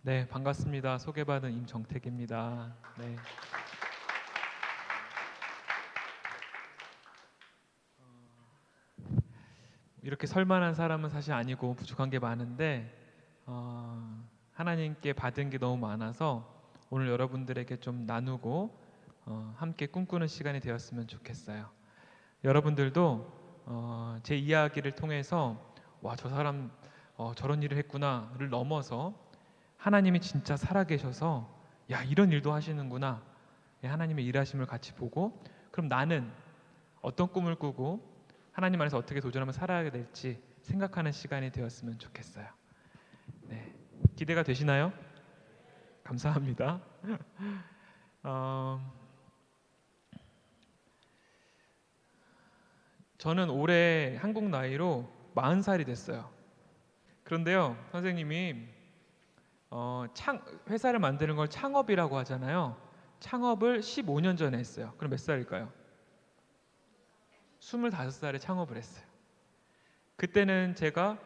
네, 반갑습니다. 소개받은 임정택입니다. 네. 이렇게 설만한 사람은 사실 아니고 부족한 게 많은데 하나님께 받은 게 너무 많아서 오늘 여러분들에게 좀 나누고 함께 꿈꾸는 시간이 되었으면 좋겠어요. 여러분들도 제 이야기를 통해서 와, 저 사람 저런 일을 했구나를 넘어서 하나님이 진짜 살아계셔서 야, 이런 일도 하시는구나. 예, 하나님의 일하심을 같이 보고 그럼 나는 어떤 꿈을 꾸고 하나님 안에서 어떻게 도전하며 살아야 될지 생각하는 시간이 되었으면 좋겠어요. 네, 기대가 되시나요? 감사합니다. 어, 저는 올해 한국 나이로 40살이 됐어요. 그런데요, 선생님이 회사를 만드는 걸 창업이라고 하잖아요. 창업을 15년 전에 했어요. 그럼 몇 살일까요? 25살에 창업을 했어요. 그때는 제가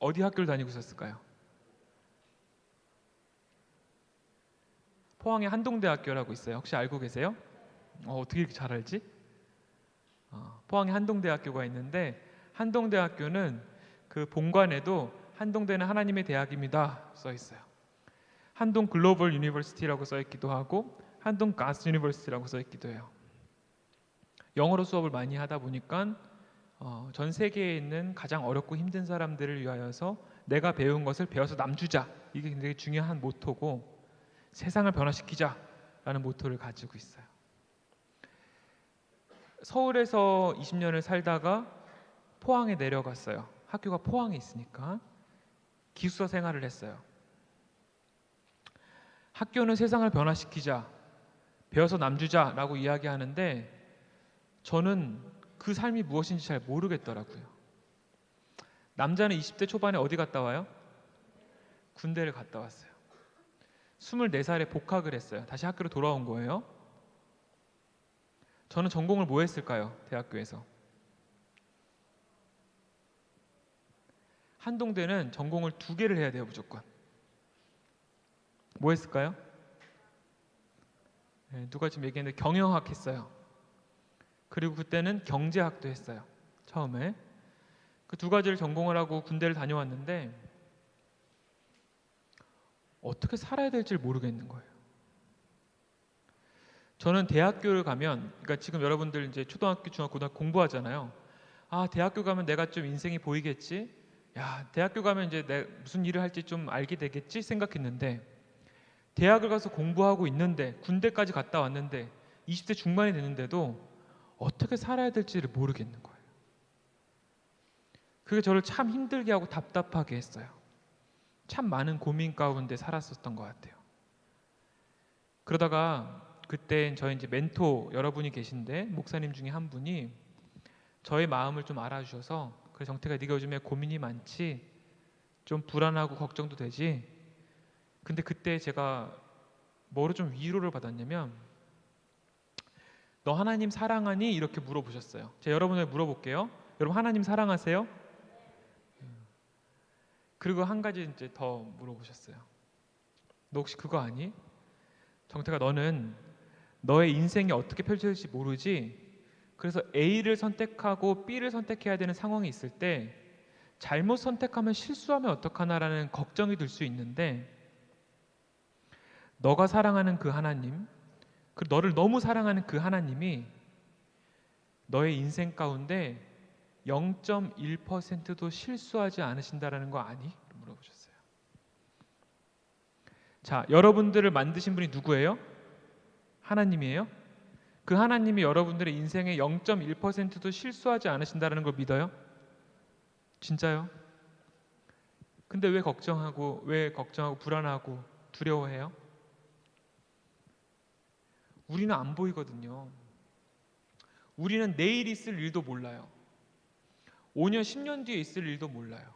어디 학교를 다니고 있었을까요? 포항에 한동대학교라고 있어요. 혹시 알고 계세요? 어떻게 이렇게 잘 알지? 포항에 한동대학교가 있는데 한동대학교는 그 본관에도 한동대는 하나님의 대학입니다 써 있어요. 한동 글로벌 유니버시티라고 써 있기도 하고 한동 가스 유니버시티라고 써 있기도 해요. 영어로 수업을 많이 하다 보니까 전 세계에 있는 가장 어렵고 힘든 사람들을 위하여서 내가 배운 것을 배워서 남주자, 이게 굉장히 중요한 모토고 세상을 변화시키자라는 모토를 가지고 있어요. 서울에서 20년을 살다가 포항에 내려갔어요. 학교가 포항에 있으니까 기숙사 생활을 했어요. 학교는 세상을 변화시키자, 배워서 남주자라고 이야기하는데 저는 그 삶이 무엇인지 잘 모르겠더라고요. 남자는 20대 초반에 어디 갔다 와요? 군대를 갔다 왔어요. 24살에 복학을 했어요. 다시 학교로 돌아온 거예요. 저는 전공을 뭐 했을까요? 대학교에서. 한동대는 전공을 2개를 해야 돼요, 무조건. 뭐 했을까요? 네, 누가 지금 얘기했는데 경영학 했어요. 그리고 그때는 경제학도 했어요. 처음에. 그 2가지를 전공을 하고 군대를 다녀왔는데 어떻게 살아야 될지 모르겠는 거예요. 저는 대학교를 가면, 그러니까 지금 여러분들 이제 초등학교, 중학교, 고등학교 공부하잖아요. 아, 대학교 가면 내가 좀 인생이 보이겠지? 야, 대학교 가면 이제 내 무슨 일을 할지 좀 알게 되겠지? 생각했는데 대학을 가서 공부하고 있는데 군대까지 갔다 왔는데 20대 중반이 됐는데도 어떻게 살아야 될지를 모르겠는 거예요. 그게 저를 참 힘들게 하고 답답하게 했어요. 참 많은 고민 가운데 살았었던 것 같아요. 그러다가 그때 저희 이제 멘토 여러분이 계신데 목사님 중에 한 분이 저의 마음을 좀 알아주셔서 그래 정태가 네가 요즘에 고민이 많지? 좀 불안하고 걱정도 되지? 근데 그때 제가 뭐로 좀 위로를 받았냐면 너 하나님 사랑하니? 이렇게 물어보셨어요. 제가 여러분에게 물어볼게요. 여러분 하나님 사랑하세요? 그리고 한 가지 이제 더 물어보셨어요. 너 혹시 그거 아니? 정태가 너는 너의 인생이 어떻게 펼쳐질지 모르지? 그래서 A를 선택하고 B를 선택해야 되는 상황이 있을 때 잘못 선택하면 실수하면 어떡하나라는 걱정이 들 수 있는데 너가 사랑하는 그 하나님, 그 너를 너무 사랑하는 그 하나님이 너의 인생 가운데 0.1%도 실수하지 않으신다라는 거 아니? 물어보셨어요. 자, 여러분들을 만드신 분이 누구예요? 하나님이에요? 그 하나님이 여러분들의 인생에 0.1%도 실수하지 않으신다는 걸 믿어요? 진짜요? 근데 왜 걱정하고 불안하고 두려워해요? 우리는 안 보이거든요. 우리는 내일 있을 일도 몰라요. 5년, 10년 뒤에 있을 일도 몰라요.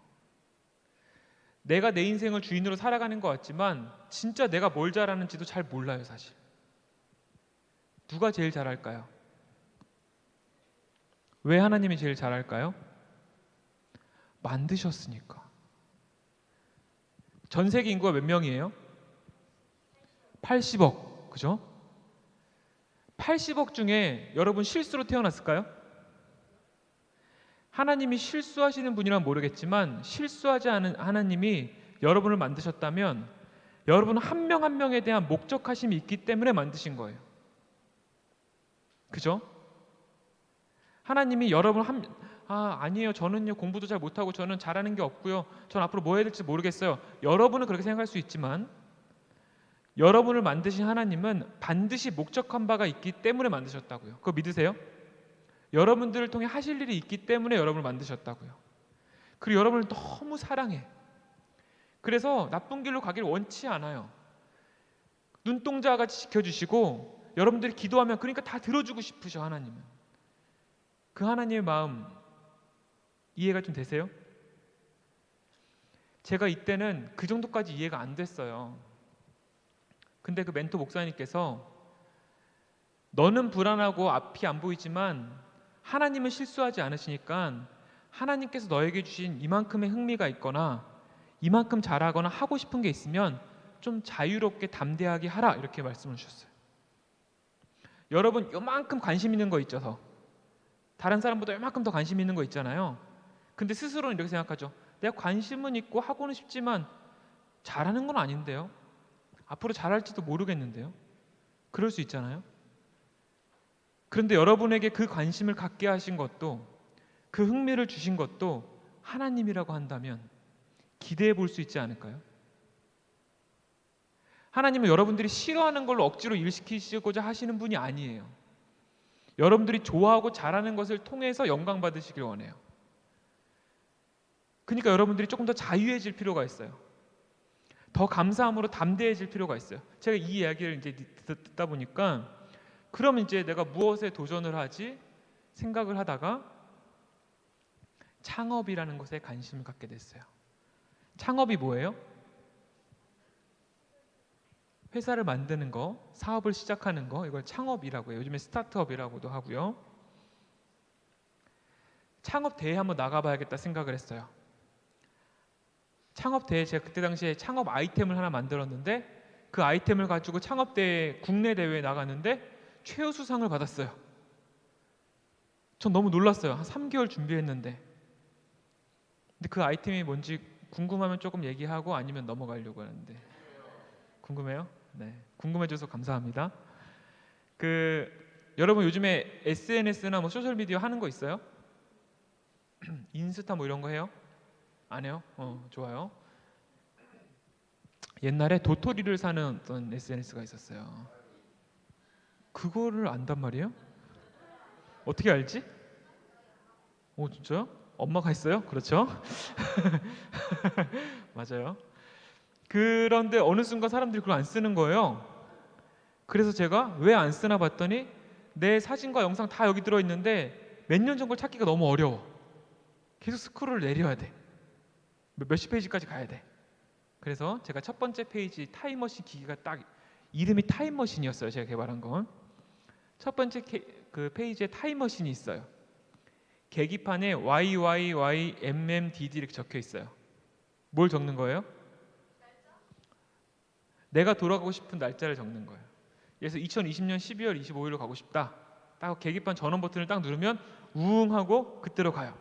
내가 내 인생을 주인으로 살아가는 것 같지만 진짜 내가 뭘 잘하는지도 잘 몰라요, 사실. 누가 제일 잘할까요? 왜 하나님이 제일 잘할까요? 만드셨으니까. 전 세계 인구가 몇 명이에요? 80억. 그죠? 80억 중에 여러분 실수로 태어났을까요? 하나님이 실수하시는 분이란 모르겠지만 실수하지 않은 하나님이 여러분을 만드셨다면 여러분 한 명 한 명에 대한 목적하심이 있기 때문에 만드신 거예요. 그죠? 하나님이 여러분 아니에요. 저는요 공부도 잘 못하고 저는 잘하는 게 없고요. 전 앞으로 뭐 해야 될지 모르겠어요. 여러분은 그렇게 생각할 수 있지만 여러분을 만드신 하나님은 반드시 목적한 바가 있기 때문에 만드셨다고요. 그거 믿으세요? 여러분들을 통해 하실 일이 있기 때문에 여러분을 만드셨다고요. 그리고 여러분을 너무 사랑해. 그래서 나쁜 길로 가기를 원치 않아요. 눈동자같이 지켜주시고 여러분들이 기도하면 그러니까 다 들어주고 싶으셔. 하나님은. 그 하나님의 마음 이해가 좀 되세요? 제가 이때는 그 정도까지 이해가 안 됐어요. 근데 그 멘토 목사님께서 너는 불안하고 앞이 안 보이지만 하나님은 실수하지 않으시니까 하나님께서 너에게 주신 이만큼의 흥미가 있거나 이만큼 잘하거나 하고 싶은 게 있으면 좀 자유롭게 담대하게 하라 이렇게 말씀을 주셨어요. 여러분 요만큼 관심 있는 거 있죠. 다른 사람보다 요만큼 더 관심 있는 거 있잖아요. 근데 스스로는 이렇게 생각하죠. 내가 관심은 있고 하고는 싶지만 잘하는 건 아닌데요. 앞으로 잘할지도 모르겠는데요. 그럴 수 있잖아요. 그런데 여러분에게 그 관심을 갖게 하신 것도 그 흥미를 주신 것도 하나님이라고 한다면 기대해 볼 수 있지 않을까요? 하나님은 여러분들이 싫어하는 걸로 억지로 일시키시고자 하시는 분이 아니에요. 여러분들이 좋아하고 잘하는 것을 통해서 영광 받으시길 원해요. 그러니까 여러분들이 조금 더 자유해질 필요가 있어요. 더 감사함으로 담대해질 필요가 있어요. 제가 이 이야기를 이제 듣다 보니까 그럼 이제 내가 무엇에 도전을 하지 생각을 하다가 창업이라는 것에 관심을 갖게 됐어요. 창업이 뭐예요? 회사를 만드는 거, 사업을 시작하는 거, 이걸 창업이라고 해요. 요즘에 스타트업이라고도 하고요. 창업 대회 한번 나가봐야겠다 생각을 했어요. 창업 대회 제가 그때 당시에 창업 아이템을 하나 만들었는데 그 아이템을 가지고 창업 대회 국내 대회에 나갔는데 최우수상을 받았어요. 전 너무 놀랐어요. 한 3개월 준비했는데. 근데 그 아이템이 뭔지 궁금하면 조금 얘기하고 아니면 넘어가려고 하는데. 궁금해요? 네. 궁금해줘서 감사합니다. 여러분 요즘에 SNS나 뭐 소셜 미디어 하는 거 있어요? 인스타 뭐 이런 거 해요? 안 해요? 좋아요. 옛날에 도토리를 사는 어떤 SNS가 있었어요. 그거를 안단 말이에요? 어떻게 알지? 진짜요? 엄마가 했어요? 그렇죠? 맞아요. 그런데 어느 순간 사람들이 그걸 안 쓰는 거예요. 그래서 제가 왜 안 쓰나 봤더니 내 사진과 영상 다 여기 들어있는데 몇 년 전 걸 찾기가 너무 어려워. 계속 스크롤을 내려야 돼. 몇십 페이지까지 가야 돼. 그래서 제가 첫 번째 페이지 타임머신 기기가 딱 이름이 타임머신이었어요. 제가 개발한 건. 첫 번째 그 페이지에 타임머신이 있어요. 계기판에 YYYMMDD 이렇게 적혀 있어요. 뭘 적는 거예요? 내가 돌아가고 싶은 날짜를 적는 거예요. 그래서 2020년 12월 25일로 가고 싶다. 딱 계기판 전원 버튼을 딱 누르면 우웅 하고 그때로 가요.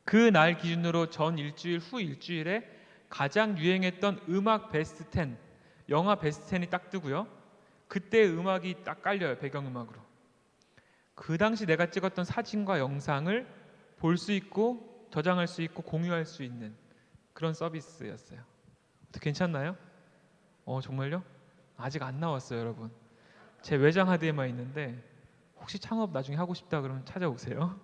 그 날 기준으로 전 일주일 후 일주일에 가장 유행했던 음악 베스트 10, 영화 베스트 10이 딱 뜨고요. 그때 음악이 딱 깔려요. 배경음악으로. 그 당시 내가 찍었던 사진과 영상을 볼 수 있고 저장할 수 있고 공유할 수 있는 그런 서비스였어요. 어떻게 괜찮나요? 정말요? 아직 안 나왔어요, 여러분. 제 외장 하드에만 있는데 혹시 창업 나중에 하고 싶다 그러면 찾아오세요.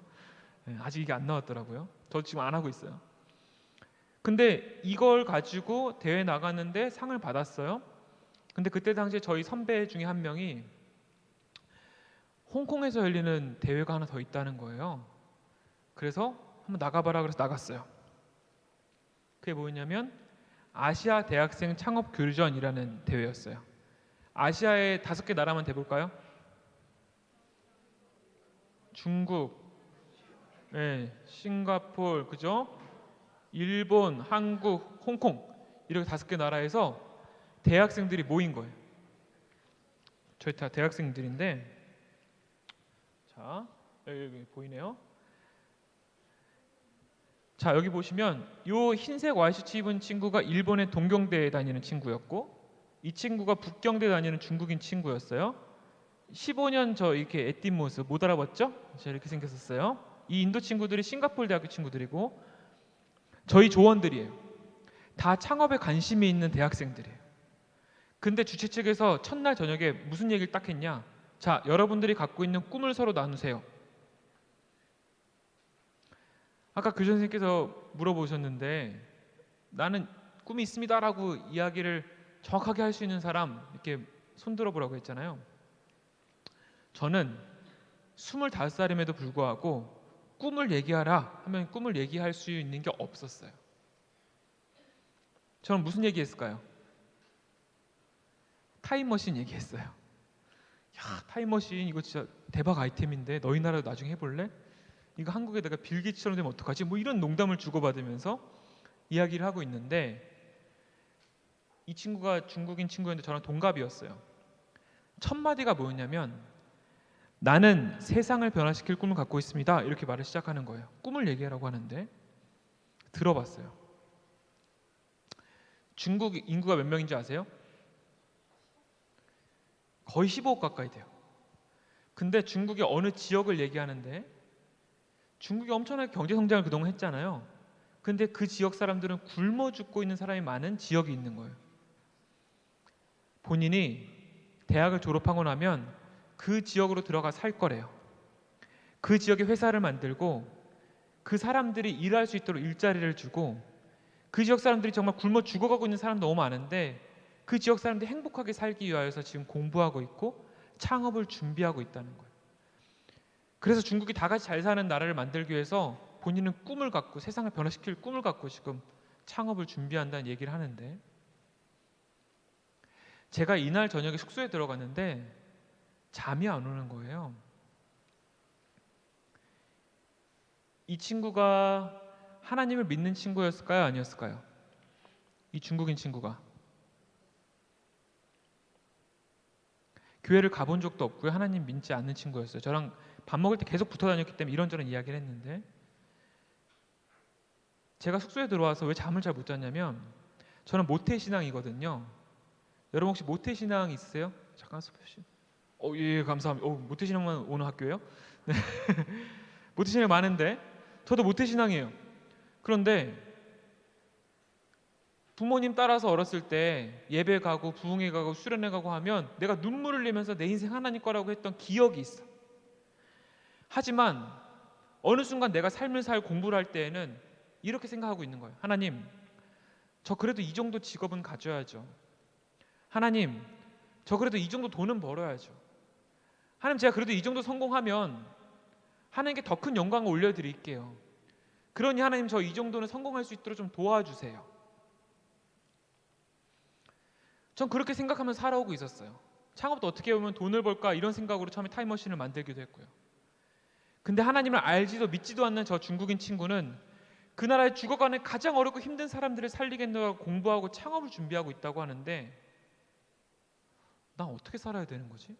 네, 아직 이게 안 나왔더라고요. 저 지금 안 하고 있어요. 근데 이걸 가지고 대회 나갔는데 상을 받았어요. 근데 그때 당시에 저희 선배 중에 한 명이 홍콩에서 열리는 대회가 하나 더 있다는 거예요. 그래서 한번 나가봐라 그래서 나갔어요. 그게 뭐였냐면 아시아 대학생 창업 교류전이라는 대회였어요. 아시아의 5개 나라만 대볼까요? 중국, 싱가포르, 그죠? 일본, 한국, 홍콩 이렇게 5개 나라에서 대학생들이 모인 거예요. 저희 다 대학생들인데, 자 여기 보이네요. 자 여기 보시면 요 흰색 와이셔츠 입은 친구가 일본의 동경대에 다니는 친구였고, 이 친구가 북경대 다니는 중국인 친구였어요. 15년 저 이렇게 애띤 모습 못 알아봤죠? 제가 이렇게 생겼었어요. 이 인도 친구들이 싱가포르 대학교 친구들이고 저희 조원들이에요. 다 창업에 관심이 있는 대학생들이에요. 근데 주최 측에서 첫날 저녁에 무슨 얘기를 딱 했냐? 자, 여러분들이 갖고 있는 꿈을 서로 나누세요. 아까 교장 선생님께서 물어보셨는데 나는 꿈이 있습니다라고 이야기를 정확하게 할 수 있는 사람 이렇게 손들어 보라고 했잖아요. 저는 25살임에도 불구하고 꿈을 얘기하라 하면 꿈을 얘기할 수 있는 게 없었어요. 저는 무슨 얘기했을까요? 타임머신 얘기했어요. 야, 타임머신 이거 진짜 대박 아이템인데 너희 나라도 나중에 해볼래? 이거 한국에 내가 빌 게이츠처럼 되면 어떡하지? 뭐 이런 농담을 주고받으면서 이야기를 하고 있는데, 이 친구가 중국인 친구였는데 저랑 동갑이었어요. 첫 마디가 뭐였냐면 나는 세상을 변화시킬 꿈을 갖고 있습니다. 이렇게 말을 시작하는 거예요. 꿈을 얘기하라고 하는데 들어봤어요. 중국 인구가 몇 명인지 아세요? 거의 15억 가까이 돼요. 근데 중국의 어느 지역을 얘기하는데 중국이 엄청나게 경제 성장을 그동안 했잖아요. 근데 그 지역 사람들은 굶어 죽고 있는 사람이 많은 지역이 있는 거예요. 본인이 대학을 졸업하고 나면 그 지역으로 들어가 살 거래요. 그 지역에 회사를 만들고 그 사람들이 일할 수 있도록 일자리를 주고, 그 지역 사람들이 정말 굶어 죽어가고 있는 사람 너무 많은데 그 지역 사람들이 행복하게 살기 위하여서 지금 공부하고 있고 창업을 준비하고 있다는 거예요. 그래서 중국이 다 같이 잘 사는 나라를 만들기 위해서 본인은 꿈을 갖고 세상을 변화시킬 꿈을 갖고 지금 창업을 준비한다는 얘기를 하는데, 제가 이날 저녁에 숙소에 들어갔는데 잠이 안 오는 거예요. 이 친구가 하나님을 믿는 친구였을까요? 아니었을까요? 이 중국인 친구가 교회를 가본 적도 없고요. 하나님 믿지 않는 친구였어요. 저랑 밥 먹을 때 계속 붙어 다녔기 때문에 이런저런 이야기를 했는데, 제가 숙소에 들어와서 왜 잠을 잘 못 잤냐면 저는 모태신앙이거든요. 여러분 혹시 모태신앙 있으세요? 잠깐 스포시. 예, 감사합니다. 모태신앙만 오는 학교예요? 네. 모태신앙 많은데 저도 모태신앙이에요. 그런데 부모님 따라서 어렸을 때 예배 가고 부흥회 가고 수련회 가고 하면 내가 눈물을 흘리면서 내 인생 하나님 거라고 했던 기억이 있어. 하지만 어느 순간 내가 삶을 살 공부를 할 때에는 이렇게 생각하고 있는 거예요. 하나님, 저 그래도 이 정도 직업은 가져야죠. 하나님, 저 그래도 이 정도 돈은 벌어야죠. 하나님, 제가 그래도 이 정도 성공하면 하나님께 더 큰 영광을 올려드릴게요. 그러니 하나님, 저 이 정도는 성공할 수 있도록 좀 도와주세요. 전 그렇게 생각하면서 살아오고 있었어요. 창업도 어떻게 보면 돈을 벌까 이런 생각으로 처음에 타임머신을 만들기도 했고요. 근데 하나님을 알지도 믿지도 않는 저 중국인 친구는 그 나라에 죽어가는 가장 어렵고 힘든 사람들을 살리겠노라고 공부하고 창업을 준비하고 있다고 하는데, 난 어떻게 살아야 되는 거지?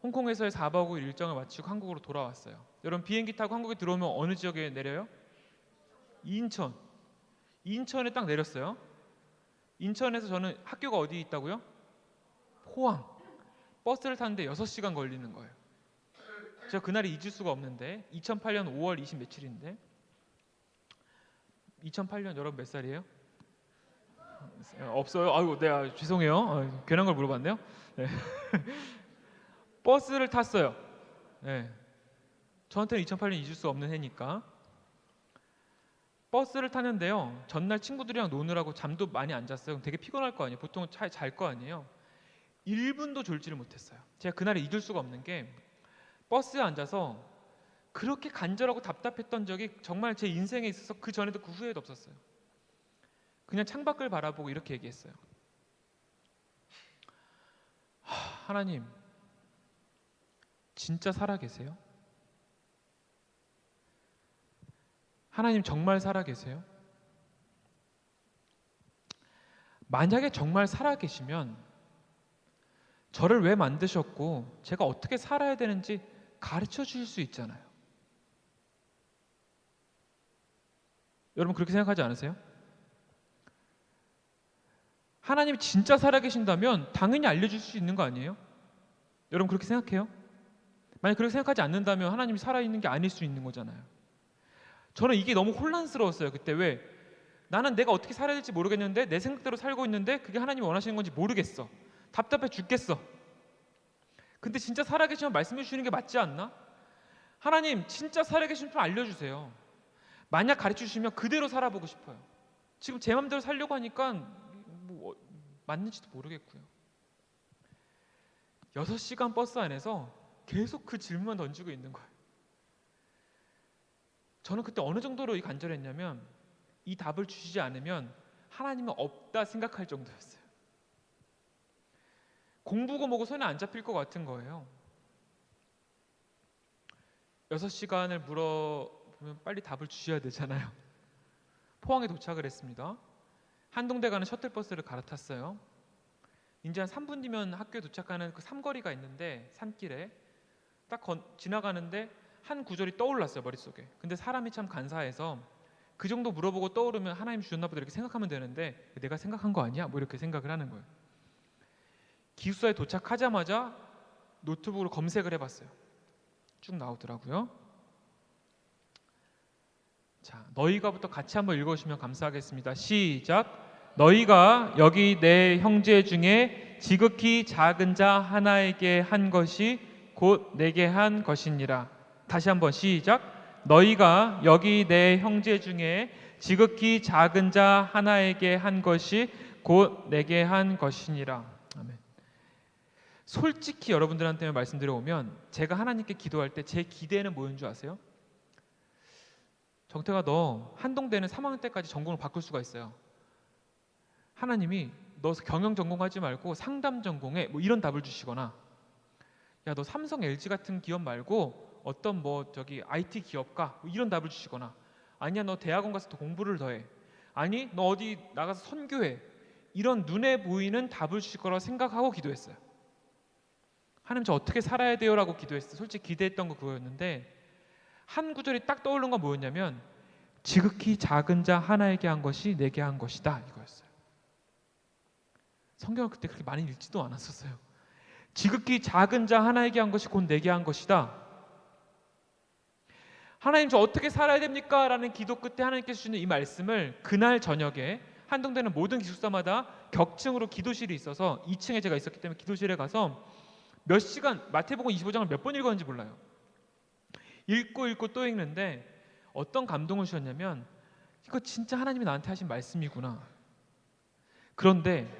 홍콩에서의 4박 5일 일정을 마치고 한국으로 돌아왔어요. 여러분 비행기 타고 한국에 들어오면 어느 지역에 내려요? 인천. 인천에 딱 내렸어요. 인천에서 저는 학교가 어디 있다고요? 포항. 버스를 타는데 6시간 걸리는 거예요. 제가 그날이 잊을 수가 없는데 2008년 5월 20 며칠인데, 2008년 여러분 몇 살이에요? 없어요? 아이고, 내가 죄송해요. 괜한 걸 물어봤네요. 네. 버스를 탔어요. 네. 저한테는 2008년 잊을 수 없는 해니까. 버스를 타는데요. 전날 친구들이랑 노느라고 잠도 많이 안 잤어요. 되게 피곤할 거 아니에요. 보통 차에 잘 거 아니에요. 1분도 졸지를 못했어요. 제가 그날에 잊을 수가 없는 게 버스에 앉아서 그렇게 간절하고 답답했던 적이 정말 제 인생에 있어서 그 전에도 그 후에도 없었어요. 그냥 창밖을 바라보고 이렇게 얘기했어요. 하나님, 진짜 살아계세요? 하나님 정말 살아계세요? 만약에 정말 살아계시면 저를 왜 만드셨고 제가 어떻게 살아야 되는지 가르쳐 주실 수 있잖아요. 여러분 그렇게 생각하지 않으세요? 하나님이 진짜 살아계신다면 당연히 알려줄 수 있는 거 아니에요? 여러분 그렇게 생각해요? 만약 그렇게 생각하지 않는다면 하나님이 살아있는 게 아닐 수 있는 거잖아요. 저는 이게 너무 혼란스러웠어요. 그때 왜 나는 내가 어떻게 살아야 될지 모르겠는데 내 생각대로 살고 있는데 그게 하나님이 원하시는 건지 모르겠어. 답답해 죽겠어. 근데 진짜 살아계시면 말씀해 주시는 게 맞지 않나? 하나님 진짜 살아계시면 좀 알려주세요. 만약 가르쳐 주시면 그대로 살아보고 싶어요. 지금 제 맘대로 살려고 하니까 뭐 맞는지도 모르겠고요. 6시간 버스 안에서 계속 그 질문만 던지고 있는 거예요. 저는 그때 어느 정도로 간절했냐면 이 답을 주시지 않으면 하나님은 없다 생각할 정도였어요. 공부고 뭐고 손에 안 잡힐 것 같은 거예요. 6시간을 물어보면 빨리 답을 주셔야 되잖아요. 포항에 도착을 했습니다. 한동대 가는 셔틀버스를 갈아탔어요. 이제 한 3분 뒤면 학교에 도착하는 그 삼거리가 있는데 산길에 딱 지나가는데 한 구절이 떠올랐어요, 머릿속에. 근데 사람이 참 간사해서 그 정도 물어보고 떠오르면 하나님 주셨나 보다 이렇게 생각하면 되는데 내가 생각한 거 아니야? 뭐 이렇게 생각을 하는 거예요. 기숙사에 도착하자마자 노트북으로 검색을 해봤어요. 쭉 나오더라고요. 자, 너희가부터 같이 한번 읽어주시면 감사하겠습니다. 시작. 너희가 여기 내 형제 중에 지극히 작은 자 하나에게 한 것이 곧 내게 한 것이니라. 다시 한번 시작. 너희가 여기 내 형제 중에 지극히 작은 자 하나에게 한 것이 곧 내게 한 것이니라. 아멘. 솔직히 여러분들한테 말씀드려보면 제가 하나님께 기도할 때 제 기대는 뭐인 줄 아세요? 정태가 너 한동대는 3학년 때까지 전공을 바꿀 수가 있어요. 하나님이 너 경영 전공하지 말고 상담 전공해 뭐 이런 답을 주시거나 야 너 삼성 LG 같은 기업 말고 어떤 뭐 저기 IT 기업 가 뭐 이런 답을 주시거나 아니야 너 대학원 가서 더 공부를 더해 아니 너 어디 나가서 선교해 이런 눈에 보이는 답을 주실 거라고 생각하고 기도했어요. 하나님 저 어떻게 살아야 돼요? 라고 기도했어요. 솔직히 기대했던 거 그거였는데 한 구절이 딱 떠오른 건 뭐였냐면 지극히 작은 자 하나에게 한 것이 내게 한 것이다 이거였어요. 성경을 그때 그렇게 많이 읽지도 않았었어요. 지극히 작은 자 하나에게 한 것이 곧 내게 한 것이다. 하나님 저 어떻게 살아야 됩니까? 라는 기도 끝에 하나님께서 주시는 이 말씀을 그날 저녁에 한동대는 모든 기숙사마다 격층으로 기도실이 있어서 2층에 제가 있었기 때문에 기도실에 가서 몇 시간 마태복음 25장을 몇 번 읽었는지 몰라요. 읽고 또 읽는데 어떤 감동을 주셨냐면 이거 진짜 하나님이 나한테 하신 말씀이구나. 그런데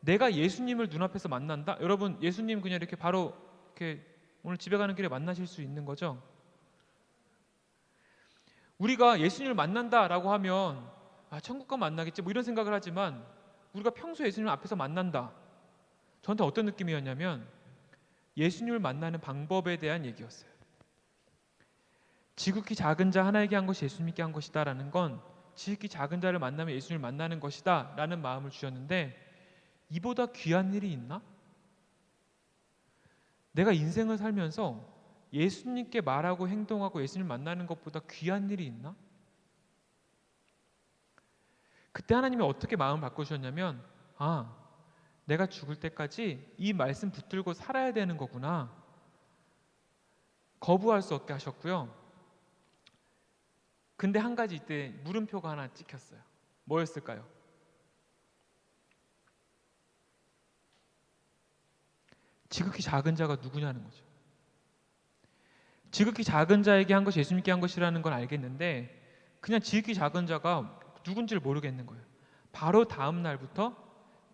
내가 예수님을 눈앞에서 만난다? 여러분 예수님 그냥 이렇게 바로 이렇게 오늘 집에 가는 길에 만나실 수 있는 거죠? 우리가 예수님을 만난다라고 하면 천국 가면 만나겠지 뭐 이런 생각을 하지만 우리가 평소에 예수님 앞에서 만난다. 저한테 어떤 느낌이었냐면 예수님을 만나는 방법에 대한 얘기였어요. 지극히 작은 자 하나에게 한 것이 예수님께 한 것이다 라는 건 지극히 작은 자를 만나면 예수님을 만나는 것이다 라는 마음을 주셨는데 이보다 귀한 일이 있나? 내가 인생을 살면서 예수님께 말하고 행동하고 예수님을 만나는 것보다 귀한 일이 있나? 그때 하나님이 어떻게 마음을 바꾸셨냐면 내가 죽을 때까지 이 말씀 붙들고 살아야 되는 거구나. 거부할 수 없게 하셨고요. 근데 한 가지 이때 물음표가 하나 찍혔어요. 뭐였을까요? 지극히 작은 자가 누구냐는 거죠. 지극히 작은 자에게 한 것이 예수님께 한 것이라는 건 알겠는데 그냥 지극히 작은 자가 누군지를 모르겠는 거예요. 바로 다음 날부터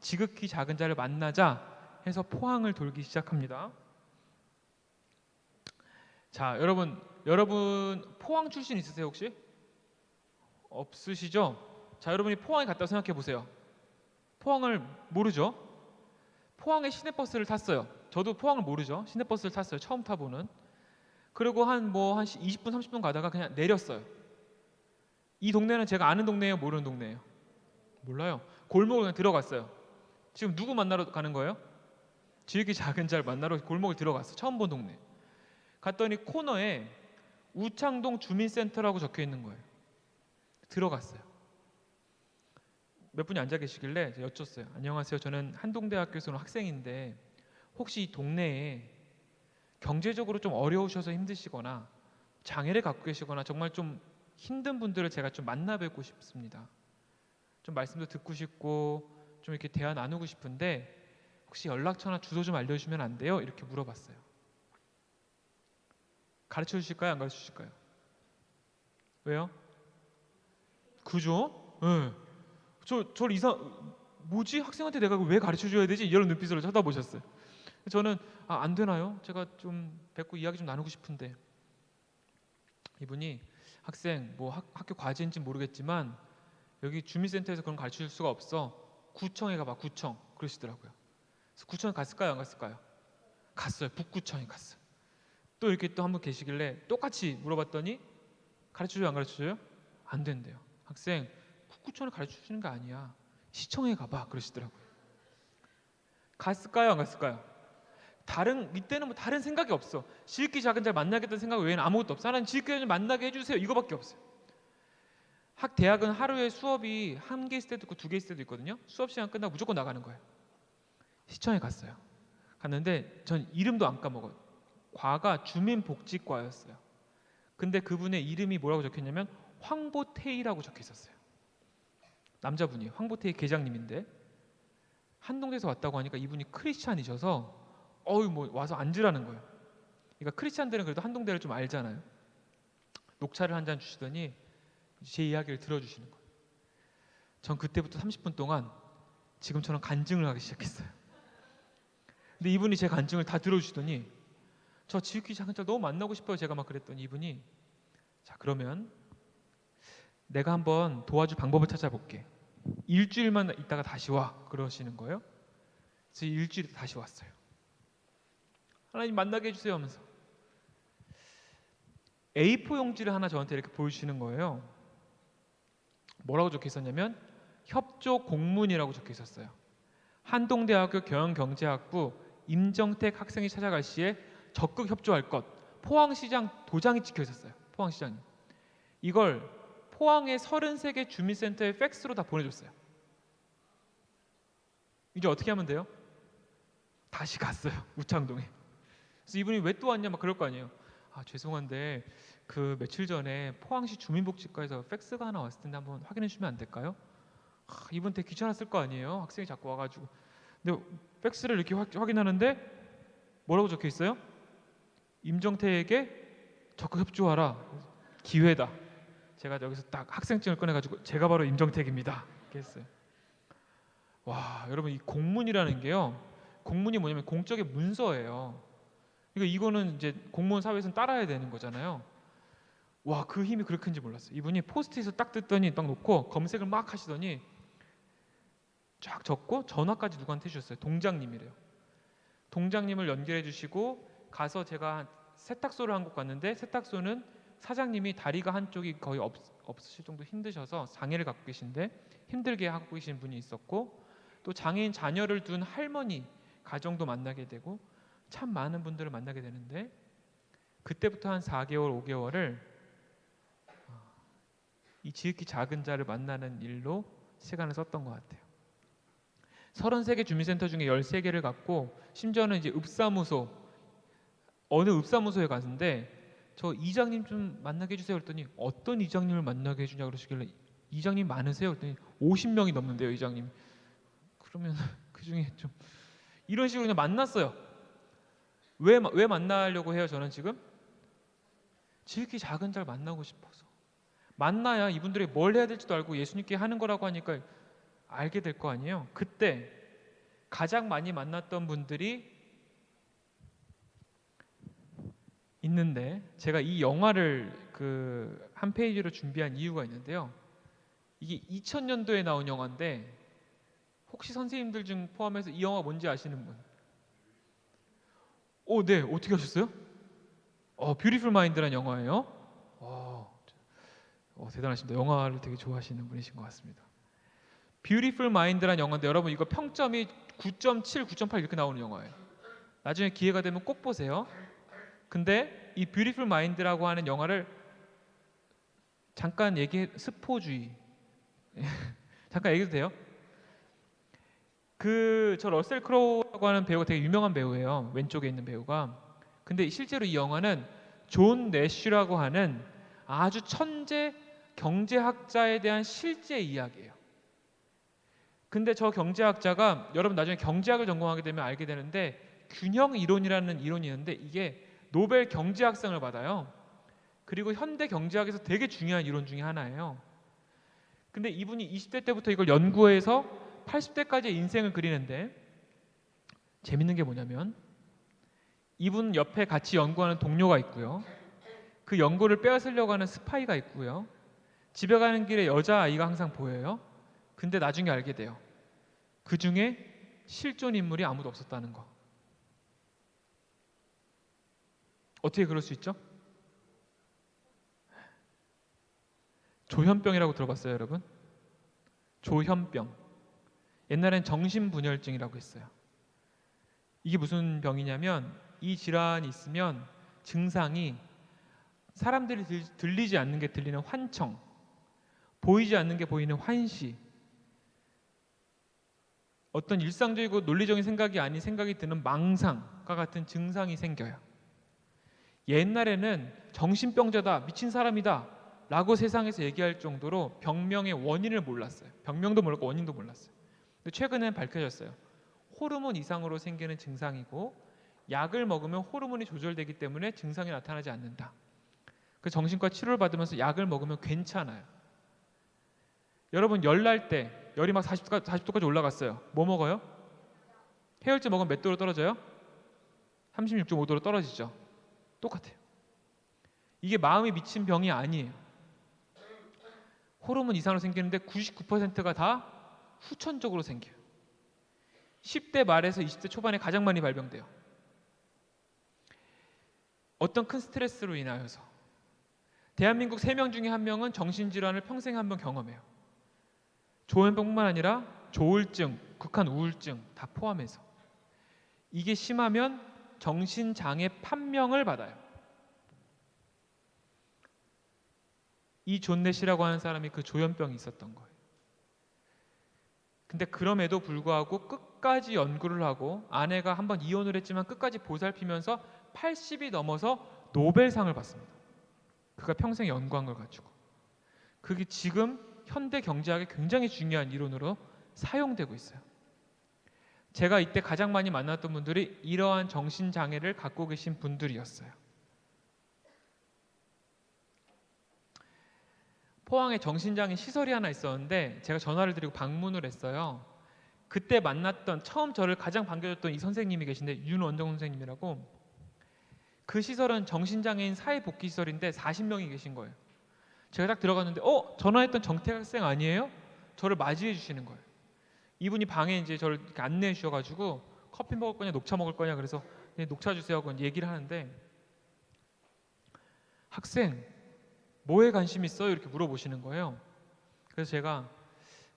지극히 작은 자를 만나자 해서 포항을 돌기 시작합니다. 자, 여러분 포항 출신 있으세요 혹시? 없으시죠? 자, 여러분이 포항에 갔다고 생각해 보세요. 포항을 모르죠? 포항에 시내버스를 탔어요. 저도 포항을 모르죠. 시내버스를 탔어요. 처음 타보는. 그리고 한 20분 30분 가다가 그냥 내렸어요. 이 동네는 제가 아는 동네예요, 모르는 동네예요? 몰라요. 골목을 그냥 들어갔어요. 지금 누구 만나러 가는 거예요? 지극히 작은 자를 만나러 골목을 들어갔어. 처음 본 동네. 갔더니 코너에 우창동 주민센터라고 적혀 있는 거예요. 들어갔어요. 몇 분이 앉아 계시길래 제가 여쭸어요. 안녕하세요. 저는 한동대학교에서 온 학생인데 혹시 이 동네에 경제적으로 좀 어려우셔서 힘드시거나 장애를 갖고 계시거나 정말 좀 힘든 분들을 제가 좀 만나 뵙고 싶습니다. 좀 말씀도 듣고 싶고 좀 이렇게 대화 나누고 싶은데 혹시 연락처나 주소 좀 알려주시면 안 돼요? 이렇게 물어봤어요. 가르쳐 주실까요? 안 가르쳐 주실까요? 왜요? 그죠? 네. 저를 뭐지? 학생한테 내가 왜 가르쳐 줘야 되지? 이런 눈빛으로 쳐다보셨어요. 저는 안 되나요? 제가 좀 뵙고 이야기 좀 나누고 싶은데 이분이 학생 뭐 학교 과제인지 모르겠지만 여기 주민센터에서 그런 가르쳐 줄 수가 없어. 구청에 가봐. 구청 그러시더라고요. 그래서 구청에 갔을까요? 안 갔을까요? 갔어요. 북구청에 갔어요. 또 이렇게 또 한 분 계시길래 똑같이 물어봤더니 가르쳐줘요? 안 가르쳐줘요? 안 된대요. 학생 북구청을 가르쳐주는 게 아니야. 시청에 가봐 그러시더라고요. 갔을까요? 안 갔을까요? 이때는 뭐 다른 생각이 없어. 지극히 작은 자를 만나겠다는 생각 외에는 아무것도 없어. 하나님 지극히 작은 자를 만나게 해주세요. 이거밖에 없어요. 대학은 하루에 수업이 한 개 있을 때도 있고 두 개 있을 때도 있거든요. 수업 시간 끝나고 무조건 나가는 거예요. 시청에 갔어요. 갔는데 전 이름도 안 까먹어요. 과가 주민복지과였어요. 근데 그분의 이름이 뭐라고 적혀있냐면 황보태희라고 적혀 있었어요. 남자분이 황보태희 계장님인데 한동대에서 왔다고 하니까 이분이 크리스찬이셔서 뭐 와서 앉으라는 거예요. 그러니까 크리스찬들은 그래도 한동대를 좀 알잖아요. 녹차를 한 잔 주시더니 제 이야기를 들어주시는 거예요. 전 그때부터 30분 동안 지금처럼 간증을 하기 시작했어요. 근데 이분이 제 간증을 다 들어주시더니 저 지극히 작은 자 너무 만나고 싶어요. 제가 막 그랬더니 이분이 자 그러면 내가 한번 도와줄 방법을 찾아볼게. 일주일만 있다가 다시 와 그러시는 거예요. 그래서 일주일에 다시 왔어요. 하나님 만나게 해주세요 하면서 A4 용지를 하나 저한테 이렇게 보여주시는 거예요. 뭐라고 적혀 있었냐면 협조 공문이라고 적혀 있었어요. 한동대학교 경영경제학부 임정택 학생이 찾아갈 시에 적극 협조할 것. 포항시장 도장이 찍혀 있었어요. 포항시장이. 이걸 포항의 33개 주민센터에 팩스로 다 보내줬어요. 이제 어떻게 하면 돼요? 다시 갔어요. 우창동에. 그래서 이분이 왜 또 왔냐 막 그럴 거 아니에요. 죄송한데 그 며칠 전에 포항시 주민복지과에서 팩스가 하나 왔을 텐데 한번 확인해 주시면 안 될까요? 이분 되게 귀찮았을 거 아니에요. 학생이 자꾸 와가지고. 근데 팩스를 이렇게 확인하는데 뭐라고 적혀 있어요? 임정태에게 적극 협조하라. 기회다. 제가 여기서 딱 학생증을 꺼내가지고 제가 바로 임정택입니다. 이렇게 했어요. 와, 여러분 이 공문이라는 게요. 공문이 뭐냐면 공적의 문서예요. 그러니까 이거는 이제 공무원 사회에서는 따라야 되는 거잖아요. 와, 그 힘이 그렇게 큰지 몰랐어요. 이분이 포스트잇을 딱 뜯더니 딱 놓고 검색을 막 하시더니 쫙 적고 전화까지 누구한테 해주셨어요. 동장님이래요. 동장님을 연결해 주시고 가서 제가 세탁소를 한 곳 갔는데 세탁소는 사장님이 다리가 한쪽이 거의 없으실 정도 힘드셔서 장애를 갖고 계신데 힘들게 하고 계신 분이 있었고 또 장애인 자녀를 둔 할머니 가정도 만나게 되고 참 많은 분들을 만나게 되는데 그때부터 한 4개월, 5개월을 이 지극히 작은 자를 만나는 일로 시간을 썼던 것 같아요. 33개 주민센터 중에 13개를 갖고 심지어는 이제 읍사무소 어느 읍사무소에 갔는데 저 이장님 좀 만나게 해주세요 그랬더니 어떤 이장님을 만나게 해주냐 그러시길래 이장님 많으세요 그랬더니 50명이 넘는데요 이장님. 그러면 그 중에 좀 이런 식으로 그냥 만났어요. 왜 만나려고 해요? 저는 지금 지극히 작은 자를 만나고 싶어서 만나야 이분들이 뭘 해야 될지도 알고 예수님께 하는 거라고 하니까 알게 될 거 아니에요. 그때 가장 많이 만났던 분들이 있는데 제가 이 영화를 그 한 페이지로 준비한 이유가 있는데요. 이게 2000년도에 나온 영화인데 혹시 선생님들 중 포함해서 이 영화 뭔지 아시는 분? 네. 어떻게 하셨어요? 뷰티풀 마인드라는 영화예요. 대단하십니다. 영화를 되게 좋아하시는 분이신 것 같습니다. Beautiful Mind라는 영화인데 여러분 이거 평점이 9.7, 9.8 이렇게 나오는 영화예요. 나중에 기회가 되면 꼭 보세요. 근데 이 Beautiful Mind라고 하는 영화를 잠깐 스포주의 잠깐 얘기해도 돼요? 저 러셀 크로우라고 하는 배우가 되게 유명한 배우예요. 왼쪽에 있는 배우가. 근데 실제로 이 영화는 존 내쉬라고 하는 아주 천재 경제학자에 대한 실제 이야기예요. 근데 저 경제학자가 여러분 나중에 경제학을 전공하게 되면 알게 되는데 균형 이론이라는 이론이 있는데 이게 노벨 경제학상을 받아요. 그리고 현대 경제학에서 되게 중요한 이론 중에 하나예요. 근데 이분이 20대 때부터 이걸 연구해서 80대까지의 인생을 그리는데 재밌는 게 뭐냐면 이분 옆에 같이 연구하는 동료가 있고요. 그 연구를 빼앗으려고 하는 스파이가 있고요. 집에 가는 길에 여자아이가 항상 보여요. 근데 나중에 알게 돼요. 그 중에 실존 인물이 아무도 없었다는 거. 어떻게 그럴 수 있죠? 조현병이라고 들어봤어요, 여러분? 조현병. 옛날엔 정신분열증이라고 했어요. 이게 무슨 병이냐면 이 질환이 있으면 증상이 사람들이 들리지 않는 게 들리는 환청, 보이지 않는 게 보이는 환시, 어떤 일상적이고 논리적인 생각이 아닌 생각이 드는 망상과 같은 증상이 생겨요. 옛날에는 정신병자다, 미친 사람이다 라고 세상에서 얘기할 정도로 병명의 원인을 몰랐어요. 병명도 몰랐고 원인도 몰랐어요. 근데 최근엔 밝혀졌어요. 호르몬 이상으로 생기는 증상이고 약을 먹으면 호르몬이 조절되기 때문에 증상이 나타나지 않는다. 그 정신과 치료를 받으면서 약을 먹으면 괜찮아요. 여러분 열 날 때 열이 막 40도까지 올라갔어요. 뭐 먹어요? 해열제 먹으면 몇 도로 떨어져요? 36.5도로 떨어지죠. 똑같아요. 이게 마음이 미친 병이 아니에요. 호르몬 이상으로 생기는데 99%가 다 후천적으로 생겨요. 10대 말에서 20대 초반에 가장 많이 발병돼요. 어떤 큰 스트레스로 인하여서. 대한민국 3명 중에 1명은 정신질환을 평생에 한 번 경험해요. 조현병뿐만 아니라 조울증, 극한 우울증 다 포함해서. 이게 심하면 정신장애 판명을 받아요. 이 존 내시라고 하는 사람이 그 조현병이 있었던 거예요. 근데 그럼에도 불구하고 끝까지 연구를 하고 아내가 한번 이혼을 했지만 끝까지 보살피면서 80이 넘어서 노벨상을 받습니다. 그가 평생 연구한 걸 가지고. 그게 지금 현대 경제학에 굉장히 중요한 이론으로 사용되고 있어요. 제가 이때 가장 많이 만났던 분들이 이러한 정신장애를 갖고 계신 분들이었어요. 포항에 정신장애 시설이 하나 있었는데 제가 전화를 드리고 방문을 했어요. 그때 만났던 처음 저를 가장 반겨줬던 이 선생님이 계신데 윤원정 선생님이라고. 그 시설은 정신장애인 사회복지시설인데 40명이 계신 거예요. 제가 딱 들어갔는데 전화했던 정택 학생 아니에요? 저를 맞이해 주시는 거예요. 이분이 방에 이제 저를 이렇게 안내해 주셔가지고 커피 먹을 거냐 녹차 먹을 거냐 그래서 네, 녹차 주세요 하고 얘기를 하는데 학생 뭐에 관심 있어요? 이렇게 물어보시는 거예요. 그래서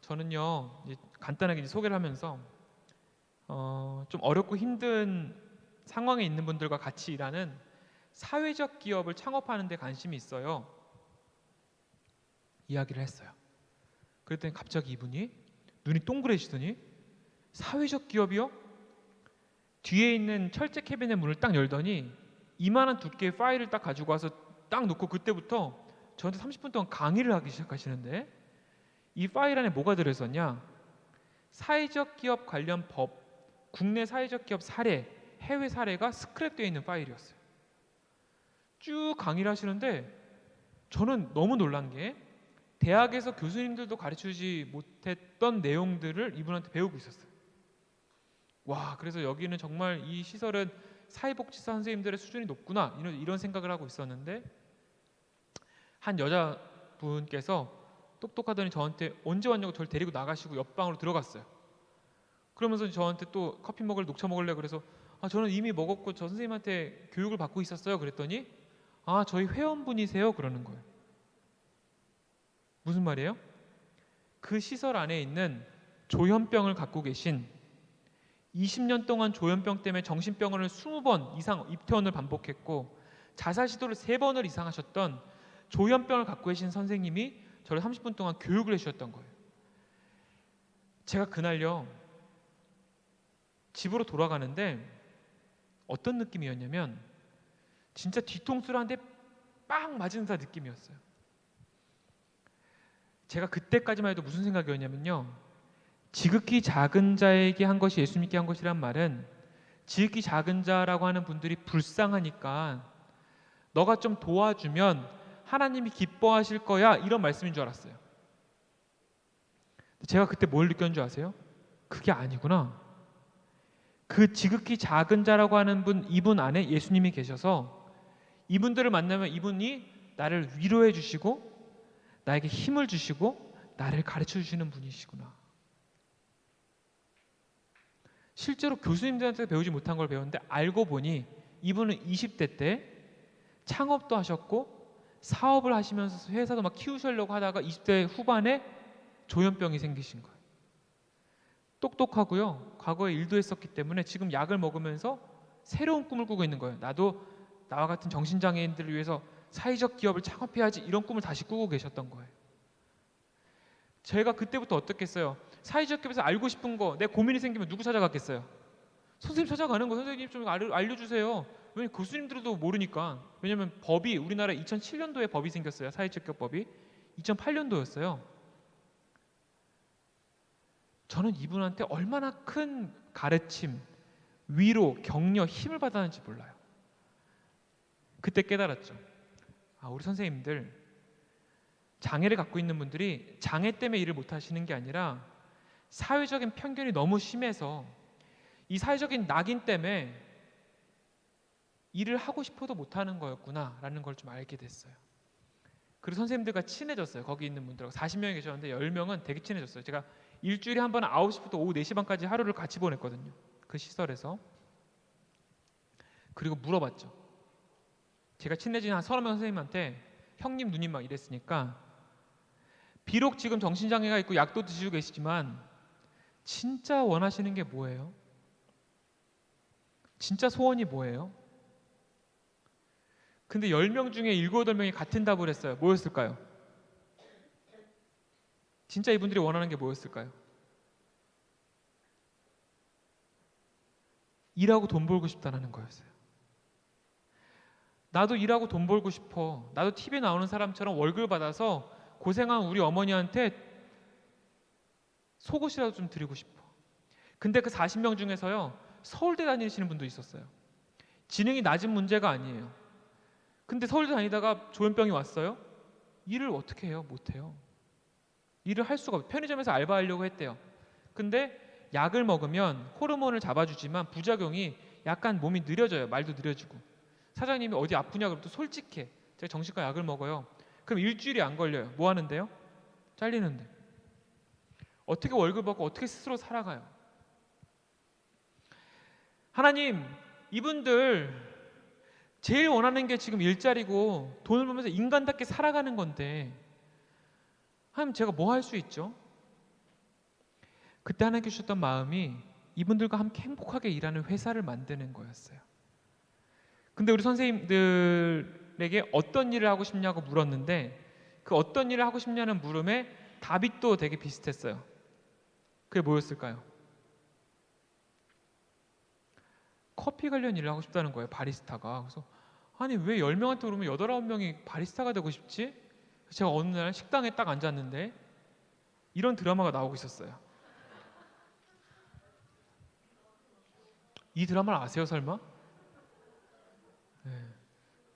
저는요 이제 간단하게 이제 소개를 하면서 좀 어렵고 힘든 상황에 있는 분들과 같이 일하는 사회적 기업을 창업하는 데 관심이 있어요. 이야기를 했어요. 그랬더니 갑자기 이분이 눈이 동그래지더니 사회적 기업이요? 뒤에 있는 철제 캐비넷 문을 딱 열더니 이만한 두께의 파일을 딱 가지고 와서 딱 놓고 그때부터 저한테 30분 동안 강의를 하기 시작하시는데 이 파일 안에 뭐가 들어있었냐? 사회적 기업 관련 법, 국내 사회적 기업 사례, 해외 사례가 스크랩되어 있는 파일이었어요. 쭉 강의를 하시는데 저는 너무 놀란 게 대학에서 교수님들도 가르치지 못했던 내용들을 이분한테 배우고 있었어요. 와, 그래서 여기는 정말 이 시설은 사회복지사 선생님들의 수준이 높구나 이런 생각을 하고 있었는데 한 여자분께서 똑똑하더니 저한테 언제 왔냐고 저를 데리고 나가시고 옆방으로 들어갔어요. 그러면서 저한테 또 커피 먹을래 녹차 먹을래 그래서 저는 이미 먹었고 저 선생님한테 교육을 받고 있었어요. 그랬더니 저희 회원분이세요? 그러는 거예요. 무슨 말이에요? 그 시설 안에 있는 조현병을 갖고 계신 20년 동안 조현병 때문에 정신병원을 20번 이상 입퇴원을 반복했고 자살 시도를 3번을 이상 하셨던 조현병을 갖고 계신 선생님이 저를 30분 동안 교육을 해주셨던 거예요. 제가 그날요 집으로 돌아가는데 어떤 느낌이었냐면 진짜 뒤통수를 한 대 빵 맞은 듯한 느낌이었어요. 제가 그때까지만 해도 무슨 생각이었냐면요, 지극히 작은 자에게 한 것이 예수님께 한 것이란 말은 지극히 작은 자라고 하는 분들이 불쌍하니까 너가 좀 도와주면 하나님이 기뻐하실 거야, 이런 말씀인 줄 알았어요. 제가 그때 뭘 느꼈는 줄 아세요? 그게 아니구나. 그 지극히 작은 자라고 하는 분, 이분 안에 예수님이 계셔서 이분들을 만나면 이분이 나를 위로해 주시고 나에게 힘을 주시고 나를 가르쳐 주시는 분이시구나. 실제로 교수님들한테 배우지 못한 걸 배웠는데 알고 보니 이분은 20대 때 창업도 하셨고 사업을 하시면서 회사도 막 키우시려고 하다가 20대 후반에 조현병이 생기신 거예요. 똑똑하고요, 과거에 일도 했었기 때문에 지금 약을 먹으면서 새로운 꿈을 꾸고 있는 거예요. 나도 나와 같은 정신장애인들을 위해서 사회적 기업을 창업해야지, 이런 꿈을 다시 꾸고 계셨던 거예요. 제가 그때부터 어떻게 했어요? 사회적 기업에서 알고 싶은 거, 내 고민이 생기면 누구 찾아갔겠어요? 선생님 찾아가는 거. 선생님 좀 알려주세요. 왜냐면 교수님들도 모르니까. 왜냐면 법이 우리나라에 2007년도에 법이 생겼어요. 사회적 기업 법이 2008년도였어요. 저는 이분한테 얼마나 큰 가르침, 위로, 격려, 힘을 받았는지 몰라요. 그때 깨달았죠. 우리 선생님들 장애를 갖고 있는 분들이 장애 때문에 일을 못 하시는 게 아니라 사회적인 편견이 너무 심해서 이 사회적인 낙인 때문에 일을 하고 싶어도 못하는 거였구나라는 걸 좀 알게 됐어요. 그리고 선생님들과 친해졌어요. 거기 있는 분들하고 40명이 계셨는데 10명은 되게 친해졌어요. 제가 일주일에 한 번 9시부터 오후 4시 반까지 하루를 같이 보냈거든요. 그 시설에서. 그리고 물어봤죠. 제가 친해진 한 30명 선생님한테 형님 누님 막 이랬으니까 비록 지금 정신장애가 있고 약도 드시고 계시지만 진짜 원하시는 게 뭐예요? 진짜 소원이 뭐예요? 근데 10명 중에 7, 8명이 같은 답을 했어요. 뭐였을까요? 진짜 이분들이 원하는 게 뭐였을까요? 일하고 돈 벌고 싶다는 거였어요. 나도 일하고 돈 벌고 싶어. 나도 TV에 나오는 사람처럼 월급 받아서 고생한 우리 어머니한테 속옷이라도 좀 드리고 싶어. 근데 그 40명 중에서요, 서울대 다니시는 분도 있었어요. 지능이 낮은 문제가 아니에요. 근데 서울대 다니다가 조현병이 왔어요. 일을 어떻게 해요? 못해요. 일을 할 수가 없어요. 편의점에서 알바하려고 했대요. 근데 약을 먹으면 호르몬을 잡아주지만 부작용이 약간 몸이 느려져요. 말도 느려지고. 사장님이 어디 아프냐 그러면 또 솔직해. 제가 정신과 약을 먹어요. 그럼 일주일이 안 걸려요. 뭐 하는데요? 잘리는데. 어떻게 월급 받고 어떻게 스스로 살아가요? 하나님, 이분들 제일 원하는 게 지금 일자리고 돈을 벌면서 인간답게 살아가는 건데 하나님, 제가 뭐 할 수 있죠? 그때 하나님께 주셨던 마음이 이분들과 함께 행복하게 일하는 회사를 만드는 거였어요. 근데 우리 선생님들에게 어떤 일을 하고 싶냐고 물었는데 그 어떤 일을 하고 싶냐는 물음에 답이 또 되게 비슷했어요. 그게 뭐였을까요? 커피 관련 일을 하고 싶다는 거예요. 바리스타가. 그래서 아니 왜 10명한테 그러면 8, 9명이 바리스타가 되고 싶지? 제가 어느 날 식당에 딱 앉았는데 이런 드라마가 나오고 있었어요. 이 드라마를 아세요 설마? 네.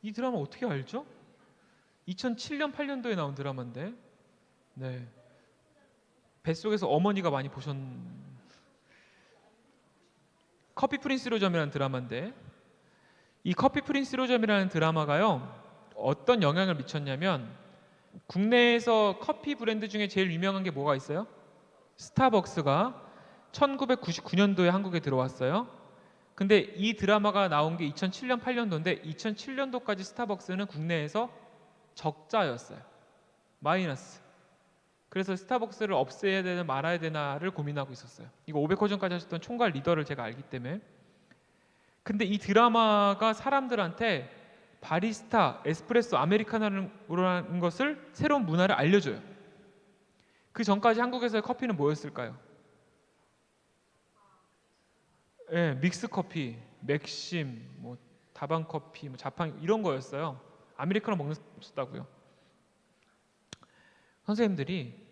이 드라마 어떻게 알죠? 2007년 8년도에 나온 드라마인데 네. 뱃속에서 어머니가 많이 보셨 커피 프린스 로점이라는 드라마인데 이 커피 프린스 로점이라는 드라마가요 어떤 영향을 미쳤냐면 국내에서 커피 브랜드 중에 제일 유명한 게 뭐가 있어요? 스타벅스가 1999년도에 한국에 들어왔어요. 근데 이 드라마가 나온 게 2007년 8년도인데 2007년도까지 스타벅스는 국내에서 적자였어요. 마이너스. 그래서 스타벅스를 없애야 되나 말아야 되나를 고민하고 있었어요. 이거 500호점까지 하셨던 총괄 리더를 제가 알기 때문에. 근데 이 드라마가 사람들한테 바리스타, 에스프레소, 아메리카노라는 것을 새로운 문화를 알려줘요. 그 전까지 한국에서의 커피는 뭐였을까요? 예, 믹스 커피, 맥심, 뭐 다방 커피, 뭐 자판 이런 거였어요. 아메리카노 먹는 사람 없었다고요. 선생님들이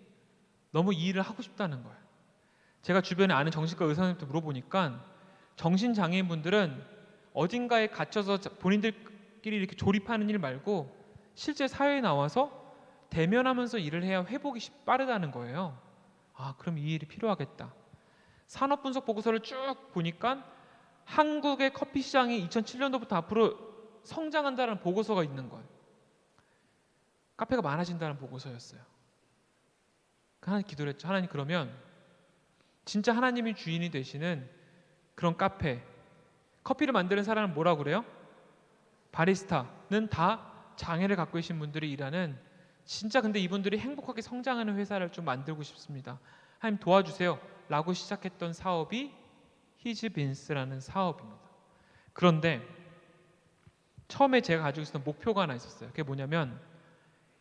너무 이 일을 하고 싶다는 거예요. 제가 주변에 아는 정신과 의사 선생님한테 물어보니까 정신장애인분들은 어딘가에 갇혀서 본인들끼리 이렇게 조립하는 일 말고 실제 사회에 나와서 대면하면서 일을 해야 회복이 빠르다는 거예요. 아, 그럼 이 일이 필요하겠다. 산업분석 보고서를 쭉 보니까 한국의 커피 시장이 2007년도부터 앞으로 성장한다는 보고서가 있는 거예요. 카페가 많아진다는 보고서였어요. 하나님 기도를 했죠. 하나님, 그러면 진짜 하나님이 주인이 되시는 그런 카페, 커피를 만드는 사람은 뭐라고 그래요? 바리스타는 다 장애를 갖고 계신 분들이 일하는, 진짜 근데 이분들이 행복하게 성장하는 회사를 좀 만들고 싶습니다. 하나님 도와주세요 라고 시작했던 사업이 히즈빈스라는 사업입니다. 그런데 처음에 제가 가지고 있었던 목표가 하나 있었어요. 그게 뭐냐면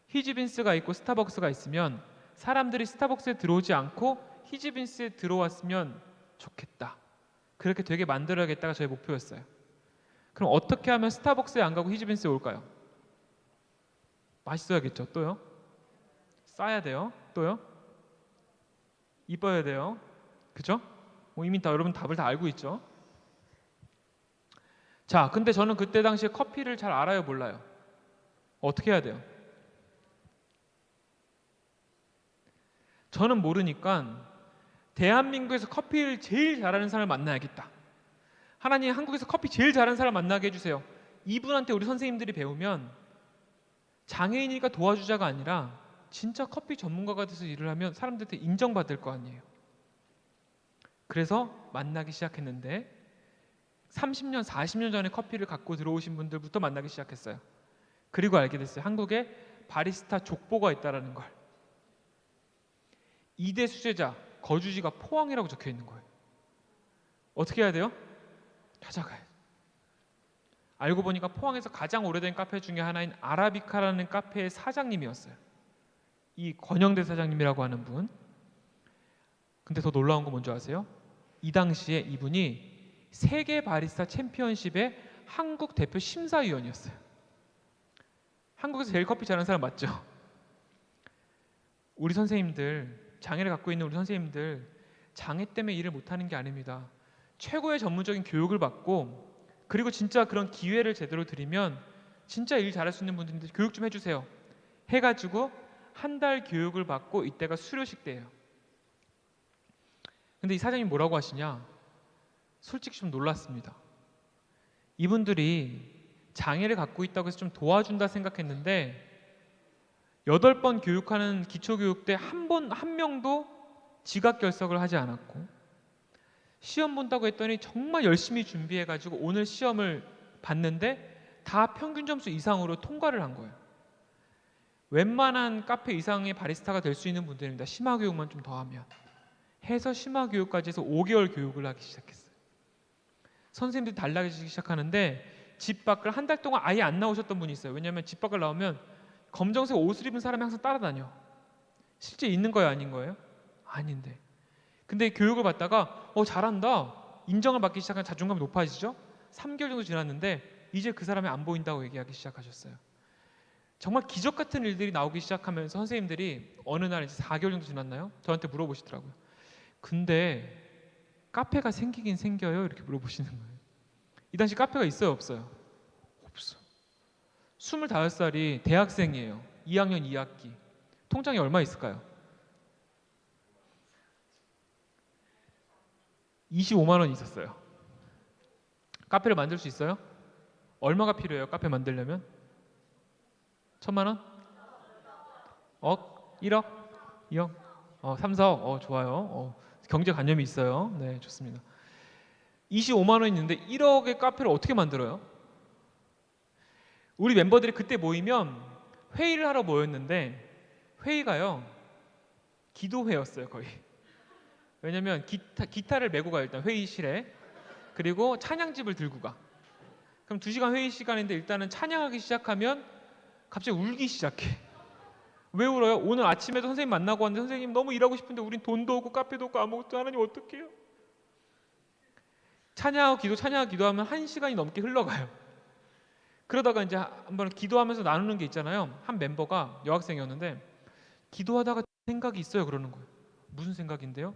히즈빈스가 있고 스타벅스가 있으면 사람들이 스타벅스에 들어오지 않고 히즈빈스에 들어왔으면 좋겠다. 그렇게 되게 만들어야겠다가 저의 목표였어요. 그럼 어떻게 하면 스타벅스에 안 가고 히즈빈스에 올까요? 맛있어야겠죠. 또요? 싸야 돼요. 또요? 이뻐야 돼요. 그죠? 뭐 이미 다 여러분 답을 다 알고 있죠. 자, 근데 저는 그때 당시에 커피를 잘 알아요, 몰라요? 어떻게 해야 돼요? 저는 모르니까 대한민국에서 커피를 제일 잘하는 사람을 만나야겠다. 하나님, 한국에서 커피 제일 잘하는 사람 만나게 해주세요. 이분한테 우리 선생님들이 배우면 장애인이니까 도와주자가 아니라 진짜 커피 전문가가 돼서 일을 하면 사람들한테 인정받을 거 아니에요. 그래서 만나기 시작했는데 30년, 40년 전에 커피를 갖고 들어오신 분들부터 만나기 시작했어요. 그리고 알게 됐어요. 한국에 바리스타 족보가 있다는 걸. 2대 수제자, 거주지가 포항이라고 적혀 있는 거예요. 어떻게 해야 돼요? 찾아가요. 알고 보니까 포항에서 가장 오래된 카페 중에 하나인 아라비카라는 카페의 사장님이었어요. 이 권영대 사장님이라고 하는 분. 근데 더 놀라운 거 뭔지 아세요? 이 당시에 이분이 세계 바리스타 챔피언십의 한국 대표 심사위원이었어요. 한국에서 제일 커피 잘하는 사람 맞죠? 우리 선생님들, 장애를 갖고 있는 우리 선생님들, 장애 때문에 일을 못하는 게 아닙니다. 최고의 전문적인 교육을 받고, 그리고 진짜 그런 기회를 제대로 드리면 진짜 일 잘할 수 있는 분들인데 교육 좀 해주세요 해가지고 한 달 교육을 받고 이때가 수료식 때예요. 근데 이 사장님 뭐라고 하시냐? 솔직히 좀 놀랐습니다. 이분들이 장애를 갖고 있다고 해서 좀 도와준다 생각했는데 8번 교육하는 기초교육 때 한 명도 지각 결석을 하지 않았고, 시험 본다고 했더니 정말 열심히 준비해가지고 오늘 시험을 봤는데 다 평균 점수 이상으로 통과를 한 거예요. 웬만한 카페 이상의 바리스타가 될 수 있는 분들입니다. 심화교육만 좀 더하면. 해서 심화교육까지 해서 5개월 교육을 하기 시작했어요. 선생님들이 달라지기 시작하는데 집 밖을 한 달 동안 아예 안 나오셨던 분이 있어요. 왜냐하면 집 밖을 나오면 검정색 옷을 입은 사람이 항상 따라다녀. 실제 있는 거예요, 아닌 거예요? 아닌데. 근데 교육을 받다가 잘한다, 인정을 받기 시작한 자존감이 높아지죠. 3개월 정도 지났는데 이제 그 사람이 안 보인다고 얘기하기 시작하셨어요. 정말 기적 같은 일들이 나오기 시작하면서 선생님들이 어느 날 이제 4개월 정도 지났나요? 저한테 물어보시더라고요. 근데 카페가 생기긴 생겨요? 이렇게 물어보시는 거예요. 이 당시 카페가 있어요, 없어요? 없어. 25살이 대학생이에요. 2학년 2학기. 통장에 얼마 있을까요? 25만 원 있었어요. 카페를 만들 수 있어요? 얼마가 필요해요? 카페 만들려면? 1,000만 원? 억? 1억? 2억? 3, 4억? 좋아요. 경제관념이 있어요. 네, 좋습니다. 25만 원 있는데 1억의 카페를 어떻게 만들어요? 우리 멤버들이 그때 모이면 회의를 하러 모였는데 회의가요 기도회였어요 거의. 왜냐면 기타를 메고 가요 일단 회의실에. 그리고 찬양집을 들고 가. 그럼 2시간 회의 시간인데 일단은 찬양하기 시작하면 갑자기 울기 시작해. 왜 울어요? 오늘 아침에도 선생님 만나고 왔는데 선생님 너무 일하고 싶은데 우린 돈도 없고 카페도 없고 아무것도 하나님 어떡해요? 찬양하고 기도하면 1시간이 넘게 흘러가요. 그러다가 이제 한번 기도하면서 나누는 게 있잖아요. 한 멤버가 여학생이었는데 기도하다가 생각이 있어요 그러는 거예요. 무슨 생각인데요?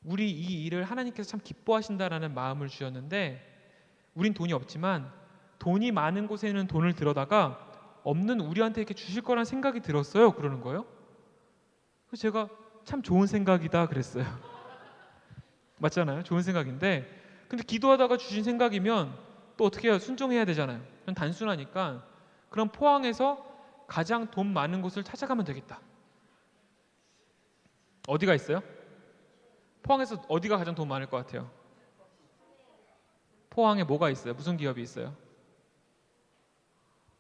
우리 이 일을 하나님께서 참 기뻐하신다라는 마음을 주셨는데 우린 돈이 없지만 돈이 많은 곳에는 돈을 들여다가 없는 우리한테 이렇게 주실 거란 생각이 들었어요 그러는 거예요. 그래서 제가 참 좋은 생각이다 그랬어요. 맞잖아요. 좋은 생각인데 근데 기도하다가 주신 생각이면 또 어떻게 해요? 순종해야 되잖아요. 그냥 단순하니까 그럼 포항에서 가장 돈 많은 곳을 찾아가면 되겠다. 어디가 있어요? 포항에서 어디가 가장 돈 많을 것 같아요? 포항에 뭐가 있어요? 무슨 기업이 있어요?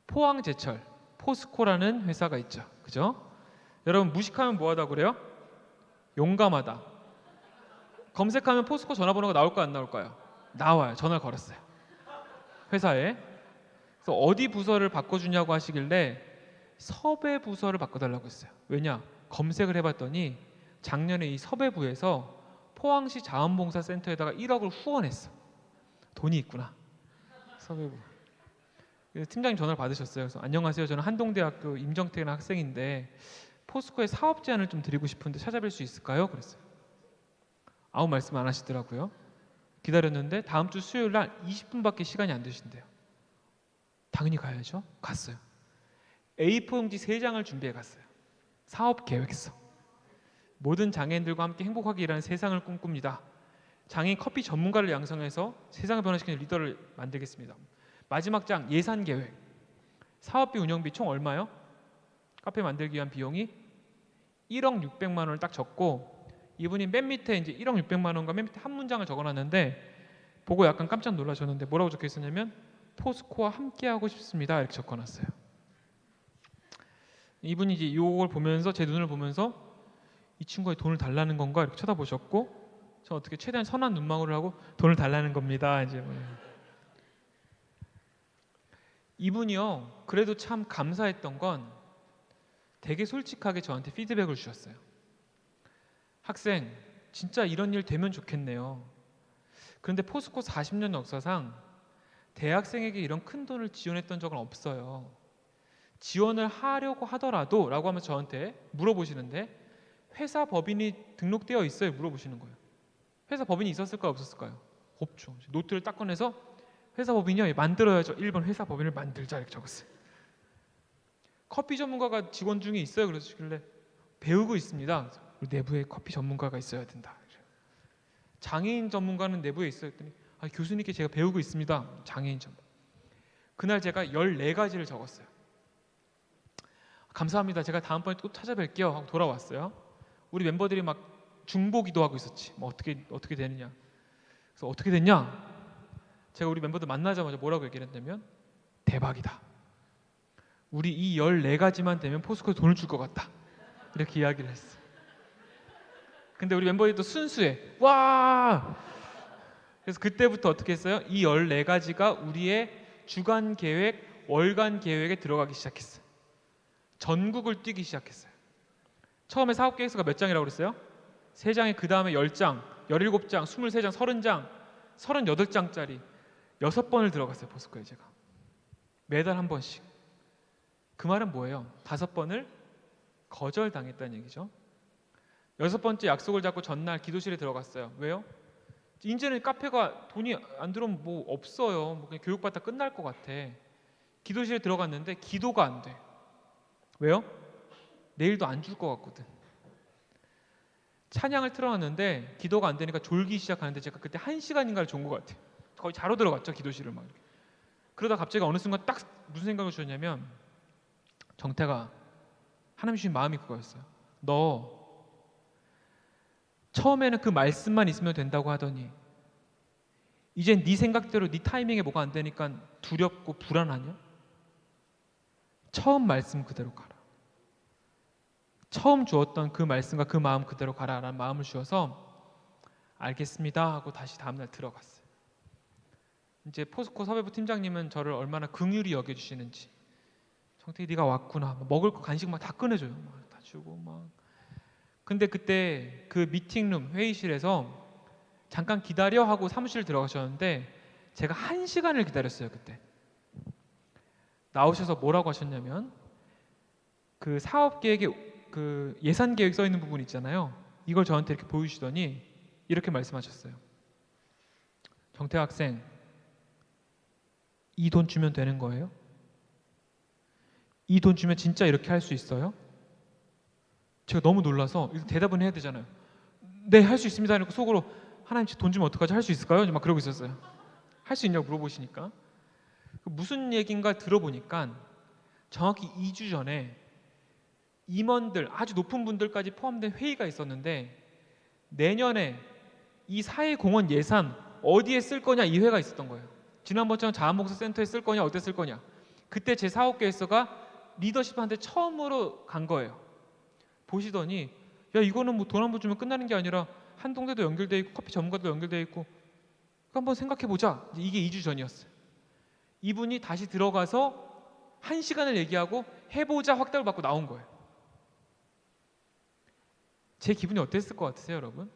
포항제철, 포스코라는 회사가 있죠. 그죠? 여러분 무식하면 뭐하다 그래요? 용감하다. 검색하면 포스코 전화번호가 나올까요? 안 나올까요? 나와요. 전화를 걸었어요. 회사에. 그래서 어디 부서를 바꿔주냐고 하시길래 섭외 부서를 바꿔달라고 했어요. 왜냐? 검색을 해봤더니 작년에 이 섭외부에서 포항시 자원봉사센터에다가 1억을 후원했어. 돈이 있구나. 섭외부. 그래서 팀장님 전화를 받으셨어요. 그래서 안녕하세요. 저는 한동대학교 임정태라는 학생인데 포스코에 사업 제안을 좀 드리고 싶은데 찾아뵐 수 있을까요? 그랬어요. 아무 말씀 안 하시더라고요. 기다렸는데 다음 주 수요일 날 20분밖에 시간이 안 되신대요. 당연히 가야죠. 갔어요. A4 용지 3장을 준비해 갔어요. 사업 계획서. 모든 장애인들과 함께 행복하게 일하는 세상을 꿈꿉니다. 장애인 커피 전문가를 양성해서 세상을 변화시키는 리더를 만들겠습니다. 마지막 장 예산 계획. 사업비 운영비 총 얼마요? 카페 만들기 위한 비용이 1억 600만 원을 딱 적고 이분이 맨 밑에 이제 1억 600만 원과 맨 밑에 한 문장을 적어놨는데 보고 약간 깜짝 놀라셨는데 뭐라고 적혀 있었냐면 포스코와 함께 하고 싶습니다 이렇게 적어놨어요. 이분이 이제 이걸 보면서 제 눈을 보면서 이 친구가 돈을 달라는 건가 이렇게 쳐다보셨고 저 어떻게 최대한 선한 눈망울을 하고 돈을 달라는 겁니다 이제 뭐. 이분이요 그래도 참 감사했던 건 되게 솔직하게 저한테 피드백을 주셨어요. 학생 진짜 이런 일 되면 좋겠네요. 그런데 포스코 40년 역사상 대학생에게 이런 큰 돈을 지원했던 적은 없어요. 지원을 하려고 하더라도 라고 하면서 저한테 물어보시는데 회사 법인이 등록되어 있어요? 물어보시는 거예요. 회사 법인이 있었을까요? 없었을까요? 없죠. 노트를 딱 꺼내서 회사 법인이요? 만들어야죠. 1번 회사 법인을 만들자 이렇게 적었어요. 커피 전문가가 직원 중에 있어요? 그러시길래 배우고 있습니다. 내부에 커피 전문가가 있어야 된다. 장애인 전문가는 내부에 있어요. 했더니 교수님께 제가 배우고 있습니다. 장애인 전문가. 그날 제가 14가지를 적었어요. 감사합니다. 제가 다음번에 또 찾아뵐게요 하고 돌아왔어요. 우리 멤버들이 막 중보기도 하고 있었지. 뭐 어떻게 되느냐. 그래서 어떻게 됐냐? 제가 우리 멤버들 만나자마자 뭐라고 얘기를 했냐면 대박이다. 우리 이 14가지만 되면 포스코에 돈을 줄 것 같다. 이렇게 이야기를 했어. 근데 우리 멤버들도 순수해. 와! 그래서 그때부터 어떻게 했어요? 이 14가지가 우리의 주간 계획, 월간 계획에 들어가기 시작했어요. 전국을 뛰기 시작했어요. 처음에 사업 계획서가 몇 장이라고 그랬어요? 3장에 그 다음에 10장, 17장, 23장, 30장, 38장짜리 6번을 들어갔어요. 포스코에 제가. 매달 한 번씩. 그 말은 뭐예요? 5번을 거절당했다는 얘기죠. 6번째 약속을 잡고 전날 기도실에 들어갔어요. 왜요? 이제는 카페가 돈이 안 들어오면 뭐 없어요. 뭐 그냥 교육받다 끝날 것 같아. 기도실에 들어갔는데 기도가 안 돼. 왜요? 내일도 안 줄 것 같거든. 찬양을 틀어놨는데 기도가 안 되니까 졸기 시작하는데 제가 그때 1시간인가를 존 것 같아요. 거의 자러 들어갔죠. 기도실을 막. 그러다 갑자기 어느 순간 딱 무슨 생각을 주셨냐면 정태가 하나님 주신 마음이 그거였어요. 너 처음에는 그 말씀만 있으면 된다고 하더니 이젠 네 생각대로 네 타이밍에 뭐가 안 되니까 두렵고 불안하냐? 처음 말씀 그대로 가라. 처음 주었던 그 말씀과 그 마음 그대로 가라라는 마음을 주어서 알겠습니다 하고 다시 다음날 들어갔어요. 이제 포스코 섭외부 팀장님은 저를 얼마나 긍휼히 여겨주시는지, 정태기 네가 왔구나, 먹을 거 간식 막 다 꺼내줘요. 막 다 주고 막. 근데 그때 그 미팅룸 회의실에서 잠깐 기다려 하고 사무실 들어가셨는데 제가 1시간을 기다렸어요. 그때 나오셔서 뭐라고 하셨냐면, 그 사업 계획에 그 예산 계획 써 있는 부분 있잖아요. 이걸 저한테 이렇게 보여주시더니 이렇게 말씀하셨어요. 정태 학생, 이 돈 주면 되는 거예요? 이 돈 주면 진짜 이렇게 할 수 있어요? 제가 너무 놀라서 대답은 해야 되잖아요. 네, 할 수 있습니다. 이렇게 속으로, 하나님 돈 주면 어떡하지? 할 수 있을까요? 막 그러고 있었어요. 할 수 있냐고 물어보시니까. 무슨 얘기인가 들어보니까 정확히 2주 전에 임원들, 아주 높은 분들까지 포함된 회의가 있었는데, 내년에 이 사회공헌 예산 어디에 쓸 거냐, 이 회가 있었던 거예요. 지난번처럼 자원봉사센터에 쓸 거냐, 어디에 쓸 거냐. 그때 제 사업계획서가 리더십한테 처음으로 간 거예요. 보시더니, 야, 이거는 뭐 돈 한 번 주면 끝나는 게 아니라 한동대도 연결돼 있고 커피 전문가도 연결돼 있고, 한번 생각해 보자. 이게 2주 전이었어요. 이분이 다시 들어가서 1시간을 얘기하고 해보자 확답을 받고 나온 거예요. 제 기분이 어땠을 것 같으세요, 여러분?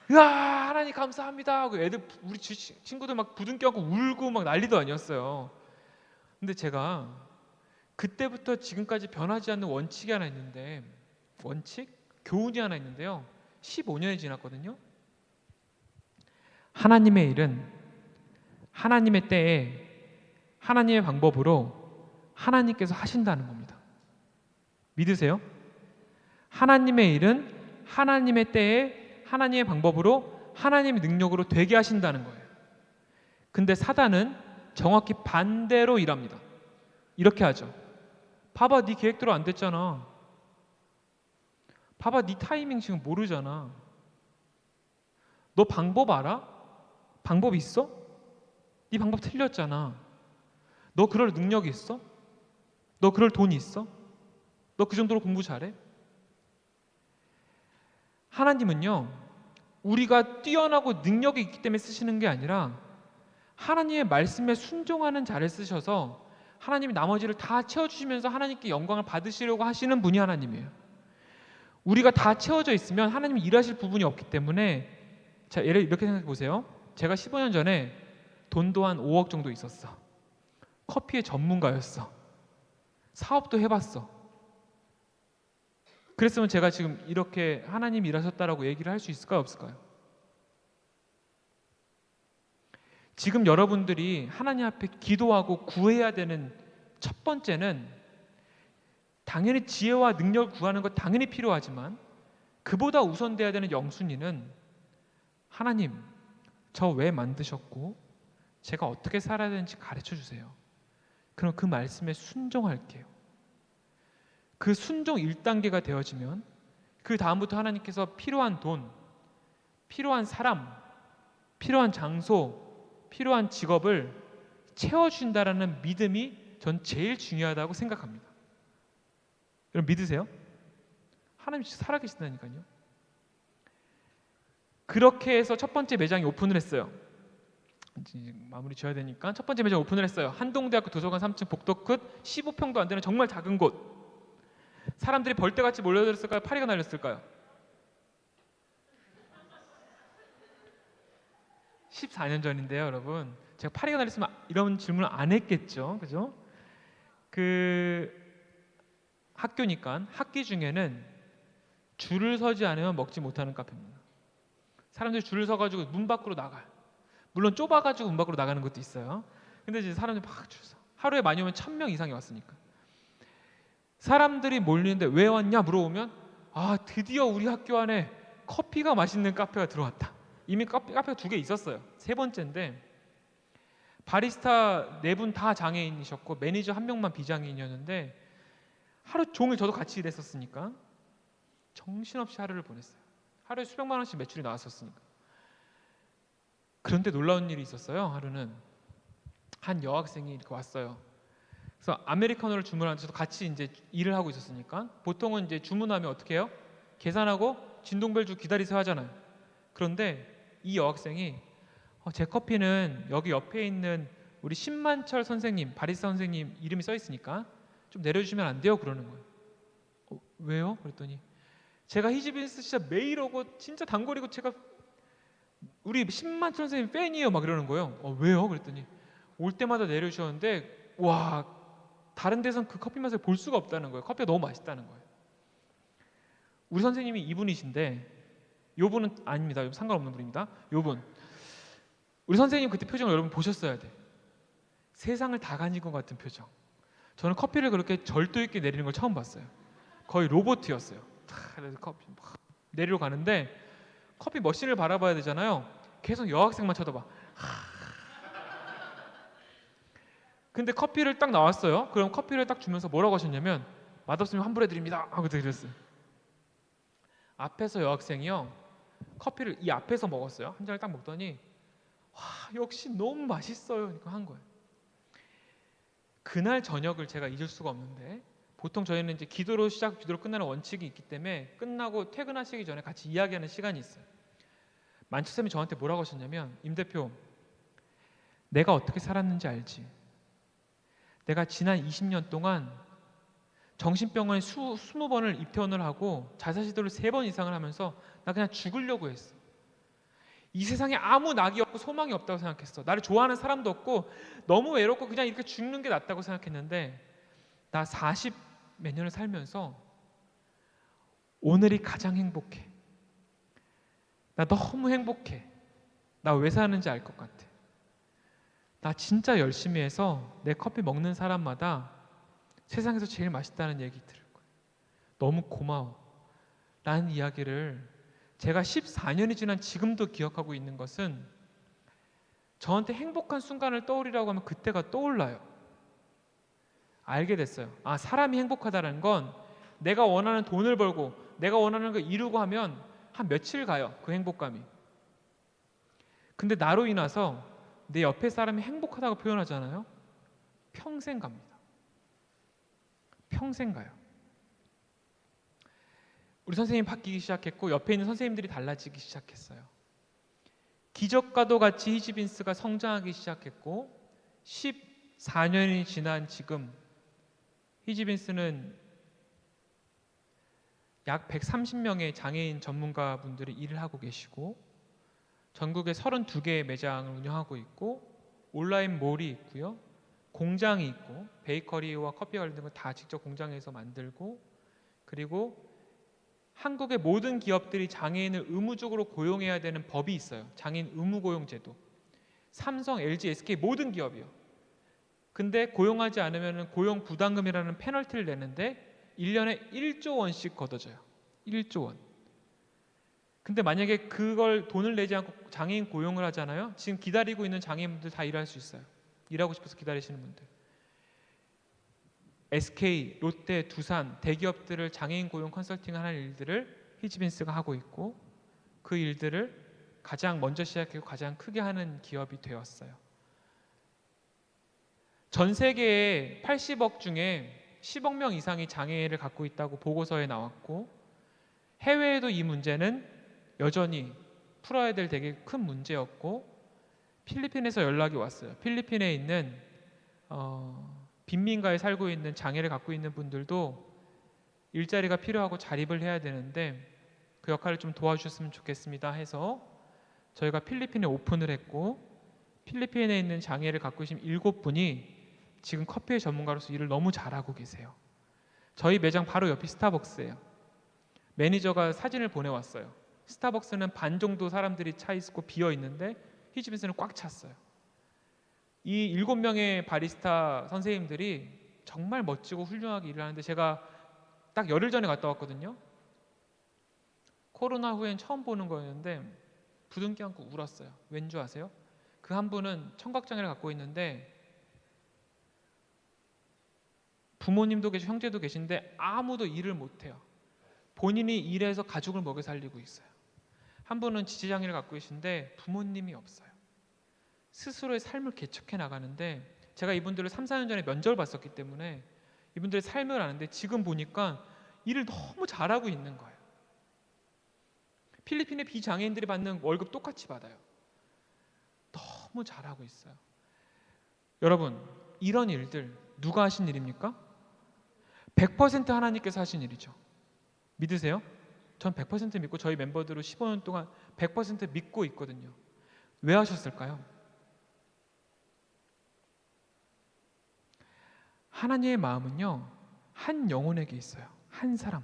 으아, 하나님 감사합니다 하고 애들, 우리 친구들 막 부둥켜 안고 울고 막 난리도 아니었어요. 근데 제가 그때부터 지금까지 변하지 않는 원칙이 하나 있는데, 원칙? 교훈이 하나 있는데요. 15년이 지났거든요. 하나님의 일은 하나님의 때에 하나님의 방법으로 하나님께서 하신다는 겁니다. 믿으세요? 하나님의 일은 하나님의 때에 하나님의 방법으로 하나님의 능력으로 되게 하신다는 거예요. 근데 사단은 정확히 반대로 일합니다. 이렇게 하죠. 봐봐, 네 계획대로 안 됐잖아. 봐봐, 네 타이밍 지금 모르잖아. 너 방법 알아? 방법 있어? 네 방법 틀렸잖아. 너 그럴 능력이 있어? 너 그럴 돈이 있어? 너 그 정도로 공부 잘해? 하나님은요, 우리가 뛰어나고 능력이 있기 때문에 쓰시는 게 아니라 하나님의 말씀에 순종하는 자를 쓰셔서 하나님이 나머지를 다 채워주시면서 하나님께 영광을 받으시려고 하시는 분이 하나님이에요. 우리가 다 채워져 있으면 하나님이 일하실 부분이 없기 때문에, 자, 예를 이렇게 생각해 보세요. 제가 15년 전에 돈도 한 5억 정도 있었어. 커피의 전문가였어. 사업도 해봤어. 그랬으면 제가 지금 이렇게 하나님이 일하셨다라고 얘기를 할 수 있을까요, 없을까요? 지금 여러분들이 하나님 앞에 기도하고 구해야 되는 첫 번째는, 당연히 지혜와 능력을 구하는 것 당연히 필요하지만 그보다 우선돼야 되는 영순위는, 하나님, 저 왜 만드셨고 제가 어떻게 살아야 되는지 가르쳐 주세요. 그럼 그 말씀에 순종할게요. 그 순종 1단계가 되어지면 그 다음부터 하나님께서 필요한 돈, 필요한 사람, 필요한 장소, 필요한 직업을 채워준다라는 믿음이 전 제일 중요하다고 생각합니다. 여러분 믿으세요? 하나님 진짜 살아계신다니까요. 그렇게 해서 첫 번째 매장이 오픈을 했어요. 이제 마무리 지어야 되니까 첫 번째 매장 오픈을 했어요. 한동대학교 도서관 3층 복도 끝 15평도 안 되는 정말 작은 곳. 사람들이 벌떼같이 몰려들었을까요? 파리가 날렸을까요? 14년 전인데요, 여러분. 제가 파리가 날렸으면 이런 질문을 안 했겠죠, 그죠? 그 학교니까 학기 중에는 줄을 서지 않으면 먹지 못하는 카페입니다. 사람들이 줄을 서가지고 문 밖으로 나가요. 물론 좁아가지고 문 밖으로 나가는 것도 있어요. 근데 이제 사람들이 막 줄 서. 하루에 많이 오면 1,000명 이상이 왔으니까. 사람들이 몰리는데 왜 왔냐 물어보면, 아, 드디어 우리 학교 안에 커피가 맛있는 카페가 들어왔다. 이미 카페가 2개 있었어요. 세 번째인데, 바리스타 4분 다 장애인이셨고 매니저 1명만 비장애인이었는데, 하루 종일 저도 같이 일했었으니까 정신없이 하루를 보냈어요. 하루에 수백만 원씩 매출이 나왔었으니까. 그런데 놀라운 일이 있었어요. 하루는 한 여학생이 이렇게 왔어요. 그래서 아메리카노를 주문하는데 저도 같이 이제 일을 하고 있었으니까 보통은 이제 주문하면 어떻게 해요? 계산하고 진동벨 주고 기다리세요 하잖아요. 그런데 이 여학생이 제 커피는 여기 옆에 있는 우리 신만철 선생님, 바리스타 선생님 이름이 써 있으니까 좀 내려주시면 안 돼요? 그러는 거예요. 왜요? 그랬더니 제가 히지빈스 진짜 매일 오고 진짜 단골이고 제가 우리 신만철 선생님 팬이에요 막 이러는 거예요. 왜요? 그랬더니 올 때마다 내려주셨는데 와 다른 데선 그 커피 맛을 볼 수가 없다는 거예요. 커피가 너무 맛있다는 거예요. 우리 선생님이 이분이신데 요분은 아닙니다. 요분 상관없는 분입니다. 요분 우리 선생님 그때 표정을 여러분 보셨어야 돼. 세상을 다 가진 것 같은 표정. 저는 커피를 그렇게 절도 있게 내리는 걸 처음 봤어요. 거의 로봇이었어요. 그래서 커피 내리러 가는데 커피 머신을 바라봐야 되잖아요. 계속 여학생만 쳐다봐. 근데 커피를 딱 나왔어요. 그럼 커피를 딱 주면서 뭐라고 하셨냐면 맛없으면 환불해드립니다 하고 드렸어요. 앞에서 여학생이요 커피를 이 앞에서 먹었어요. 한 잔을 딱 먹더니 와 역시 너무 맛있어요. 그러니까 한 거예요. 그날 저녁을 제가 잊을 수가 없는데 보통 저희는 이제 기도로 시작, 기도로 끝나는 원칙이 있기 때문에 끝나고 퇴근하시기 전에 같이 이야기하는 시간이 있어요. 만추쌤이 저한테 뭐라고 하셨냐면 임 대표 내가 어떻게 살았는지 알지? 내가 지난 20년 동안 정신병원에 20번을 입원을 하고 자살 시도를 3번 이상을 하면서 나 그냥 죽으려고 했어. 이 세상에 아무 낙이 없고 소망이 없다고 생각했어. 나를 좋아하는 사람도 없고 너무 외롭고 그냥 이렇게 죽는 게 낫다고 생각했는데 나 40 몇 년을 살면서 오늘이 가장 행복해. 나 너무 행복해. 나 왜 사는지 알 것 같아. 나 진짜 열심히 해서 내 커피 먹는 사람마다 세상에서 제일 맛있다는 얘기 들을 거야. 너무 고마워. 라는 이야기를 제가 14년이 지난 지금도 기억하고 있는 것은 저한테 행복한 순간을 떠올리라고 하면 그때가 떠올라요. 알게 됐어요. 사람이 행복하다는 건 내가 원하는 돈을 벌고 내가 원하는 걸 이루고 하면 한 며칠 가요. 그 행복감이. 근데 나로 인해서 내 옆에 사람이 행복하다고 표현하잖아요. 평생 갑니다. 평생 가요. 우리 선생님 바뀌기 시작했고 옆에 있는 선생님들이 달라지기 시작했어요. 기적과도 같이 히지빈스가 성장하기 시작했고 14년이 지난 지금 히지빈스는 약 130명의 장애인 전문가분들이 일을 하고 계시고 전국에 32개의 매장을 운영하고 있고 온라인 몰이 있고요. 공장이 있고 베이커리와 커피 관련된 거 다 직접 공장에서 만들고 그리고 한국의 모든 기업들이 장애인을 의무적으로 고용해야 되는 법이 있어요. 장애인 의무고용제도. 삼성, LG, SK 모든 기업이요. 근데 고용하지 않으면 고용 부담금이라는 페널티를 내는데 1년에 1조 원씩 걷어져요. 1조 원. 근데 만약에 그걸 돈을 내지 않고 장애인 고용을 하잖아요. 지금 기다리고 있는 장애인분들 다 일할 수 있어요. 일하고 싶어서 기다리시는 분들. SK, 롯데, 두산 대기업들을 장애인 고용 컨설팅을 하는 일들을 히지빈스가 하고 있고 그 일들을 가장 먼저 시작했고 가장 크게 하는 기업이 되었어요. 전 세계에 80억 중에 10억 명 이상이 장애를 갖고 있다고 보고서에 나왔고 해외에도 이 문제는 여전히 풀어야 될 되게 큰 문제였고 필리핀에서 연락이 왔어요. 필리핀에 있는 빈민가에 살고 있는 장애를 갖고 있는 분들도 일자리가 필요하고 자립을 해야 되는데 그 역할을 좀 도와주셨으면 좋겠습니다 해서 저희가 필리핀에 오픈을 했고 필리핀에 있는 장애를 갖고 계신 7분이 지금 커피의 전문가로서 일을 너무 잘하고 계세요. 저희 매장 바로 옆이 스타벅스예요. 매니저가 사진을 보내왔어요. 스타벅스는 반 정도 사람들이 차 있고 비어 있는데 히지빈스는 꽉 찼어요. 이 7명의 바리스타 선생님들이 정말 멋지고 훌륭하게 일을 하는데 제가 딱 열흘 전에 갔다 왔거든요. 코로나 후엔 처음 보는 거였는데 부둥켜 안고 울었어요. 왠 줄 아세요? 그 한 분은 청각장애를 갖고 있는데 부모님도 계시고 형제도 계신데 아무도 일을 못해요. 본인이 일해서 가족을 먹여 살리고 있어요. 한 분은 지체장애를 갖고 계신데 부모님이 없어요. 스스로의 삶을 개척해 나가는데 제가 이분들을 3, 4년 전에 면접을 봤었기 때문에 이분들의 삶을 아는데 지금 보니까 일을 너무 잘하고 있는 거예요. 필리핀의 비장애인들이 받는 월급 똑같이 받아요. 너무 잘하고 있어요. 여러분, 이런 일들 누가 하신 일입니까? 100% 하나님께서 하신 일이죠. 믿으세요? 전 100% 믿고 저희 멤버들을 15년 동안 100% 믿고 있거든요. 왜 하셨을까요? 하나님의 마음은요, 한 영혼에게 있어요. 한 사람.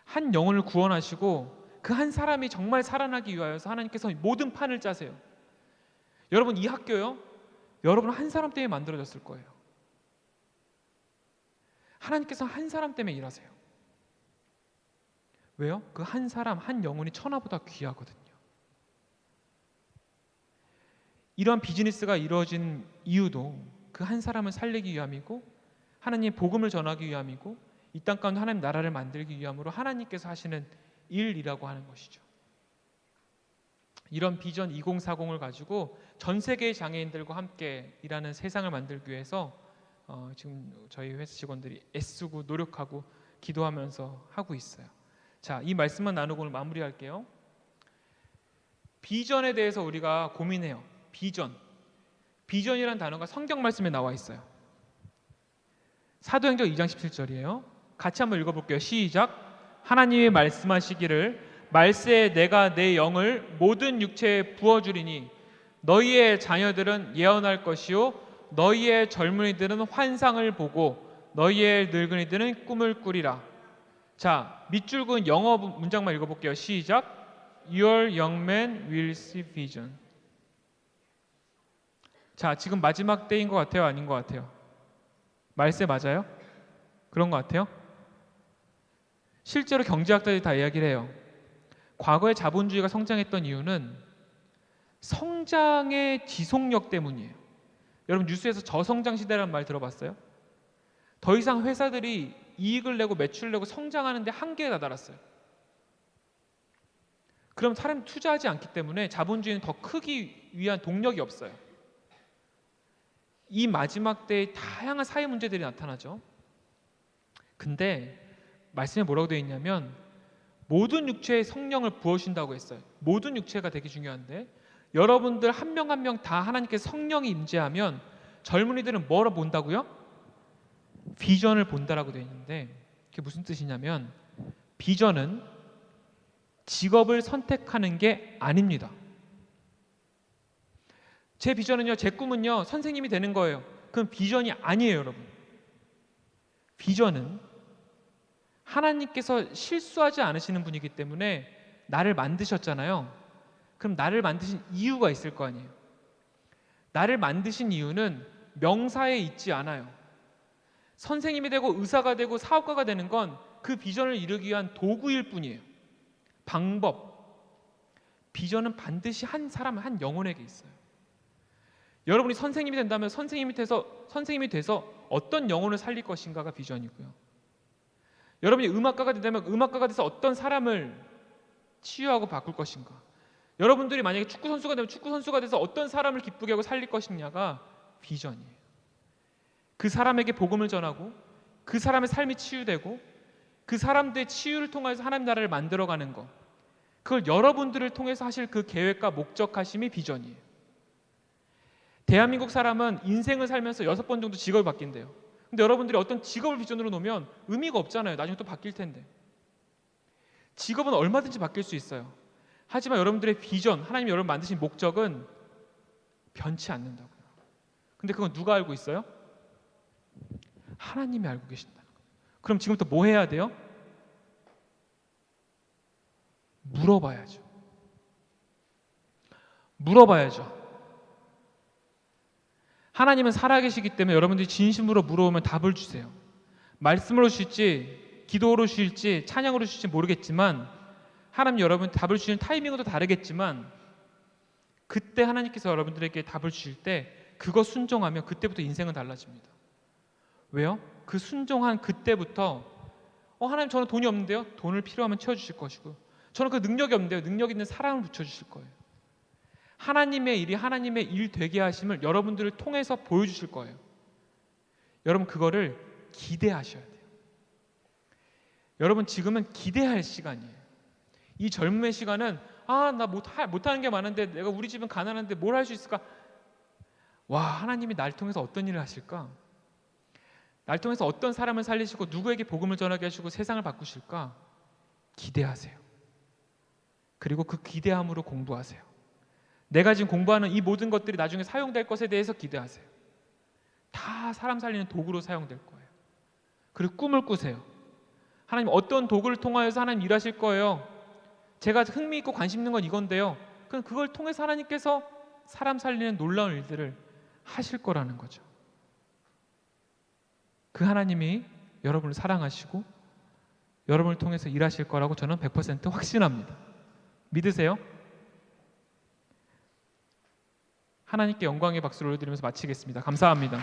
한 영혼을 구원하시고 그 한 사람이 정말 살아나기 위하여서 하나님께서 모든 판을 짜세요. 여러분, 이 학교요, 여러분 한 사람 때문에 만들어졌을 거예요. 하나님께서 한 사람 때문에 일하세요. 왜요? 그 한 사람, 한 영혼이 천하보다 귀하거든요. 이러한 비즈니스가 이루어진 이유도 그 한 사람을 살리기 위함이고 하나님의 복음을 전하기 위함이고 이 땅 가운데 하나님 나라를 만들기 위함으로 하나님께서 하시는 일이라고 하는 것이죠. 이런 비전 2040을 가지고 전 세계의 장애인들과 함께 일하는 세상을 만들기 위해서 지금 저희 회사 직원들이 애쓰고 노력하고 기도하면서 하고 있어요. 자, 이 말씀만 나누고 오늘 마무리할게요. 비전에 대해서 우리가 고민해요. 비전이라는 단어가 성경 말씀에 나와 있어요. 사도행전 2장 17절이에요. 같이 한번 읽어볼게요. 시작. 하나님이 말씀하시기를 말세에 내가 내 영을 모든 육체에 부어주리니 너희의 자녀들은 예언할 것이요 너희의 젊은이들은 환상을 보고 너희의 늙은이들은 꿈을 꾸리라. 자, 밑줄 그은 영어 문장만 읽어볼게요. 시작. Your young men will see vision. 자, 지금 마지막 때인 것 같아요? 아닌 것 같아요? 말세 맞아요? 그런 것 같아요? 실제로 경제학자들이 다 이야기를 해요. 과거에 자본주의가 성장했던 이유는 성장의 지속력 때문이에요. 여러분 뉴스에서 저성장 시대라는 말 들어봤어요? 더 이상 회사들이 이익을 내고 매출을 내고 성장하는데 한계에 다다랐어요. 그럼 사람이 투자하지 않기 때문에 자본주의는 더 크기 위한 동력이 없어요. 이 마지막 때에 다양한 사회 문제들이 나타나죠. 근데 말씀에 뭐라고 되어 있냐면 모든 육체에 성령을 부어주신다고 했어요. 모든 육체가 되게 중요한데 여러분들 한 명 한 명 다 하나님께 성령이 임재하면 젊은이들은 뭐로 본다고요? 비전을 본다라고 되어 있는데 그게 무슨 뜻이냐면 비전은 직업을 선택하는 게 아닙니다. 제 비전은요, 제 꿈은요 선생님이 되는 거예요. 그건 비전이 아니에요. 여러분, 비전은 하나님께서 실수하지 않으시는 분이기 때문에 나를 만드셨잖아요. 그럼 나를 만드신 이유가 있을 거 아니에요. 나를 만드신 이유는 명사에 있지 않아요. 선생님이 되고 의사가 되고 사업가가 되는 건 그 비전을 이루기 위한 도구일 뿐이에요. 방법. 비전은 반드시 한 사람, 한 영혼에게 있어요. 여러분이 선생님이 된다면 선생님이 돼서 어떤 영혼을 살릴 것인가가 비전이고요. 여러분이 음악가가 된다면 음악가가 돼서 어떤 사람을 치유하고 바꿀 것인가. 여러분들이 만약에 축구 선수가 되면 축구 선수가 돼서 어떤 사람을 기쁘게 하고 살릴 것이냐가 비전이에요. 그 사람에게 복음을 전하고 그 사람의 삶이 치유되고 그 사람들의 치유를 통해서 하나님 나라를 만들어가는 것, 그걸 여러분들을 통해서 하실 그 계획과 목적하심이 비전이에요. 대한민국 사람은 인생을 살면서 6번 정도 직업을 바뀐대요. 근데 여러분들이 어떤 직업을 비전으로 놓으면 의미가 없잖아요. 나중에 또 바뀔 텐데. 직업은 얼마든지 바뀔 수 있어요. 하지만 여러분들의 비전, 하나님이 여러분 만드신 목적은 변치 않는다고요. 근데 그건 누가 알고 있어요? 하나님이 알고 계신다는 거예요. 그럼 지금부터 뭐 해야 돼요? 물어봐야죠. 하나님은 살아계시기 때문에 여러분들이 진심으로 물어보면 답을 주세요. 말씀으로 주실지 기도로 주실지 찬양으로 주실지 모르겠지만 하나님 여러분 답을 주시는 타이밍도 다르겠지만 그때 하나님께서 여러분들에게 답을 주실 때 그거 순종하면 그때부터 인생은 달라집니다. 왜요? 그 순종한 그때부터 하나님 저는 돈이 없는데요? 돈을 필요하면 채워주실 것이고 저는 그 능력이 없는데요? 능력 있는 사람을 붙여주실 거예요. 하나님의 일이 하나님의 일 되게 하심을 여러분들을 통해서 보여주실 거예요. 여러분 그거를 기대하셔야 돼요. 여러분 지금은 기대할 시간이에요. 이 젊음의 시간은 나 못하는 게 많은데 내가 우리 집은 가난한데 뭘 할 수 있을까? 와, 하나님이 날 통해서 어떤 일을 하실까? 날 통해서 어떤 사람을 살리시고 누구에게 복음을 전하게 하시고 세상을 바꾸실까? 기대하세요. 그리고 그 기대함으로 공부하세요. 내가 지금 공부하는 이 모든 것들이 나중에 사용될 것에 대해서 기대하세요. 다 사람 살리는 도구로 사용될 거예요. 그리고 꿈을 꾸세요. 하나님 어떤 도구를 통하여서 하나님 일하실 거예요. 제가 흥미있고 관심 있는 건 이건데요. 그럼 그걸 통해서 하나님께서 사람 살리는 놀라운 일들을 하실 거라는 거죠. 그 하나님이 여러분을 사랑하시고 여러분을 통해서 일하실 거라고 저는 100% 확신합니다. 믿으세요? 하나님께 영광의 박수를 올려드리면서 마치겠습니다. 감사합니다.